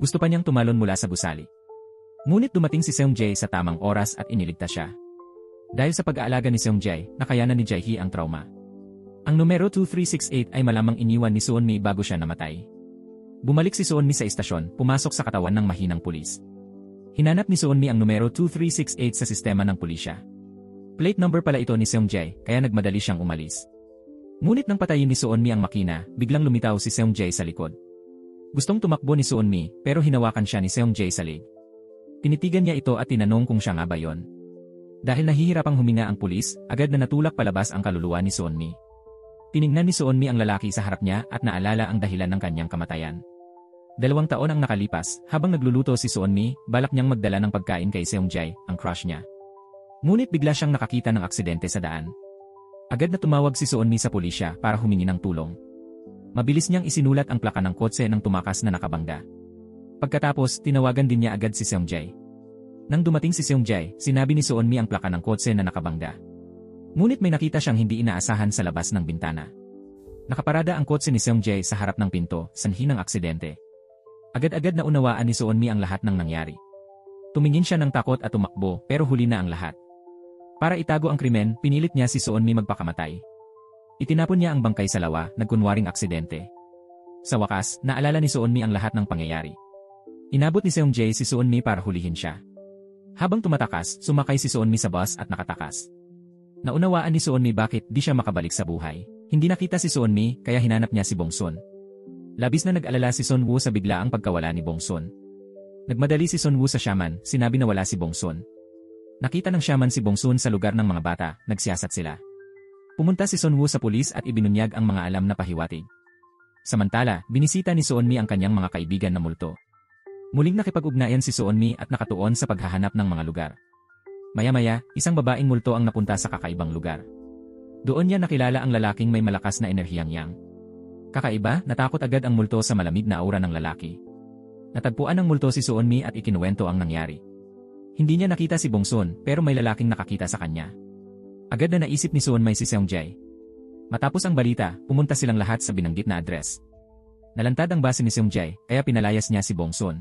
Gusto pa niyang tumalon mula sa gusali. Ngunit dumating si Seonjae sa tamang oras at iniligtas siya. Dahil sa pag-aalaga ni Seonjae, nakayanan ni Jae-hee ang trauma. Ang numero 2368 ay malamang iniwan ni Seonmi bago siya namatay. Bumalik si Seonmi sa istasyon, pumasok sa katawan ng mahinang pulis. Hinanap ni Seonmi ang numero 2368 sa sistema ng pulisya. Plate number pala ito ni Seonjae, kaya nagmadali siyang umalis. Ngunit nang patayin ni Seonmi ang makina, biglang lumitaw si Seonjae sa likod. Gustong tumakbo ni Seonmi, pero hinawakan siya ni Seonjae sa leg. Tinitigan niya ito at tinanong kung siya nga ba yon. Dahil nahihirapang huminga ang pulis, agad na natulak palabas ang kaluluwa ni Seonmi. Tiningnan ni Seonmi ang lalaki sa harap niya at naalala ang dahilan ng kanyang kamatayan. 2 taon ang nakalipas, habang nagluluto si Seonmi, balak niyang magdala ng pagkain kay Seonjae, ang crush niya. Ngunit bigla siyang nakakita ng aksidente sa daan. Agad na tumawag si Seonmi sa pulisya para humingi ng tulong. Mabilis niyang isinulat ang plaka ng kotse ng tumakas na nakabangga. Pagkatapos, tinawagan din niya agad si Seonjae. Nang dumating si Seonjae, sinabi ni Seonmi ang plaka ng kotse na nakabangga. Ngunit may nakita siyang hindi inaasahan sa labas ng bintana. Nakaparada ang kotse ni Seonjae sa harap ng pinto, sanhi ng aksidente. Agad-agad na unawaan ni Seonmi ang lahat ng nangyari. Tumingin siya ng takot at tumakbo pero huli na ang lahat. Para itago ang krimen, pinilit niya si Seonmi magpakamatay. Itinapon niya ang bangkay sa lawa, nagkunwaring aksidente. Sa wakas, naalala ni Seonmi ang lahat ng pangyayari. Inabot ni Seonjae si Seonmi para hulihin siya. Habang tumatakas, sumakay si Seonmi sa bus at nakatakas. Naunawaan ni Seonmi bakit di siya makabalik sa buhay. Hindi nakita si Seonmi, kaya hinanap niya si Bongsun. Labis na nag-alala si Sunwoo sa biglaang pagkawala ni Bongsun. Nagmadali si Sunwoo sa shaman, sinabi na wala si Bongsun. Nakita ng shaman si Bongsun sa lugar ng mga bata, nagsiyasat sila. Pumunta si Sunwoo sa pulis at ibinunyag ang mga alam na pahiwatig. Samantala, binisita ni Seonmi ang kanyang mga kaibigan na multo. Muling nakipag-ugnayan si Seonmi at nakatuon sa paghahanap ng mga lugar. Maya-maya, isang babaeng multo ang napunta sa kakaibang lugar. Doon niya nakilala ang lalaking may malakas na enerhiyang yang. Kakaiba, natakot agad ang multo sa malamig na aura ng lalaki. Natagpuan ng multo si Seonmi at ikinuwento ang nangyari. Hindi niya nakita si Bongsun, pero may lalaking nakakita sa kanya. Agad na naisip ni Seonmi si Seonjae. Matapos ang balita, pumunta silang lahat sa binanggit na address. Nalantad ang base ni Seonjae, kaya pinalayas niya si Bongsun.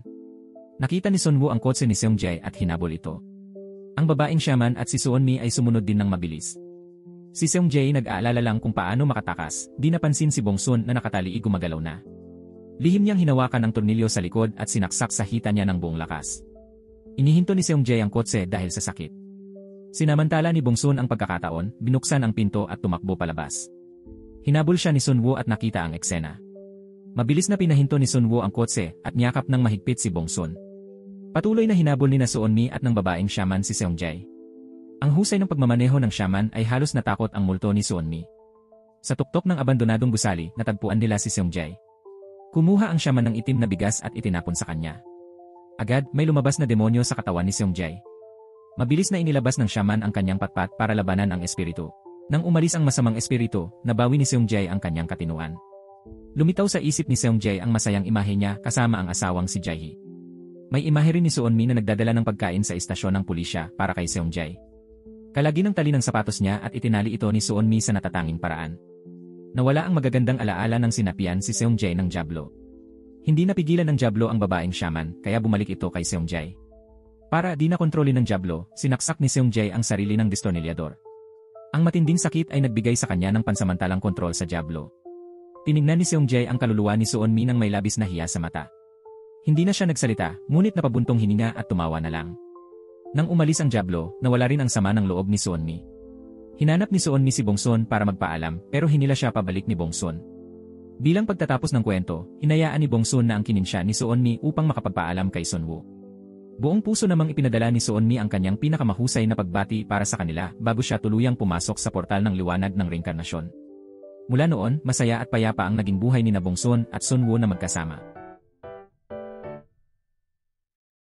Nakita ni Sunwoo ang kotse ni Seonjae at hinabol ito. Ang babaeng shaman at si Seonmi ay sumunod din ng mabilis. Si Seonjae nag-aalala lang kung paano makatakas, di napansin si Bongsun na nakatali gumagalaw na. Lihim niyang hinawakan ang tornilyo sa likod at sinaksak sa hita niya ng buong lakas. Inihinto ni Seonjae ang kotse dahil sa sakit. Sinamantala ni Bongsun ang pagkakataon, binuksan ang pinto at tumakbo palabas. Hinabol siya ni Sunwoo at nakita ang eksena. Mabilis na pinahinto ni Sunwoo ang kotse at niyakap ng mahigpit si Bongsun. Patuloy na hinabol ni Seonmi at ng babaeng shaman si Seonjae. Ang husay ng pagmamaneho ng shaman ay halos natakot ang multo ni Seonmi. Sa tuktok ng abandonadong gusali, natagpuan nila si Seonjae. Kumuha ang shaman ng itim na bigas at itinapon sa kanya. Agad, may lumabas na demonyo sa katawan ni Seonjae. Mabilis na inilabas ng shaman ang kanyang patpat para labanan ang espiritu. Nang umalis ang masamang espiritu, nabawi ni Seonjae ang kanyang katinuan. Lumitaw sa isip ni Seonjae ang masayang imahe niya kasama ang asawang si Jae-hee. May imahe rin ni Seonmi na nagdadala ng pagkain sa istasyon ng pulisya para kay Seonjae. Kalagi ng tali ng sapatos niya at itinali ito ni Seonmi sa natatanging paraan. Nawala ang magagandang alaala ng sinapian si Seonjae ng Diablo. Hindi napigilan ng Diablo ang babaeng shaman, kaya bumalik ito kay Seonjae. Para di na kontrolin ng Diablo, sinaksak ni Seonjae ang sarili ng distornilyador. Ang matinding sakit ay nagbigay sa kanya ng pansamantalang kontrol sa Diablo. Tiningnan ni Seonjae ang kaluluwa ni Seonmi nang may labis na hiya sa mata. Hindi na siya nagsalita, ngunit napabuntong hininga at tumawa na lang. Nang umalis ang Diablo, nawala rin ang sama ng loob ni Sunmi. Hinanap ni Sunmi si Bongsun para magpaalam pero hinila siya pabalik ni Bongsun. Bilang pagtatapos ng kwento, hinayaan ni Bongsun na angkinin siya ni Sunmi upang makapagpaalam kay Sunwoo. Buong puso namang ipinadala ni Sunmi ang kanyang pinakamahusay na pagbati para sa kanila bago siya tuluyang pumasok sa portal ng liwanag ng reinkarnasyon. Mula noon, masaya at payapa ang naging buhay ni Bongsun at Sunwoo na magkasama.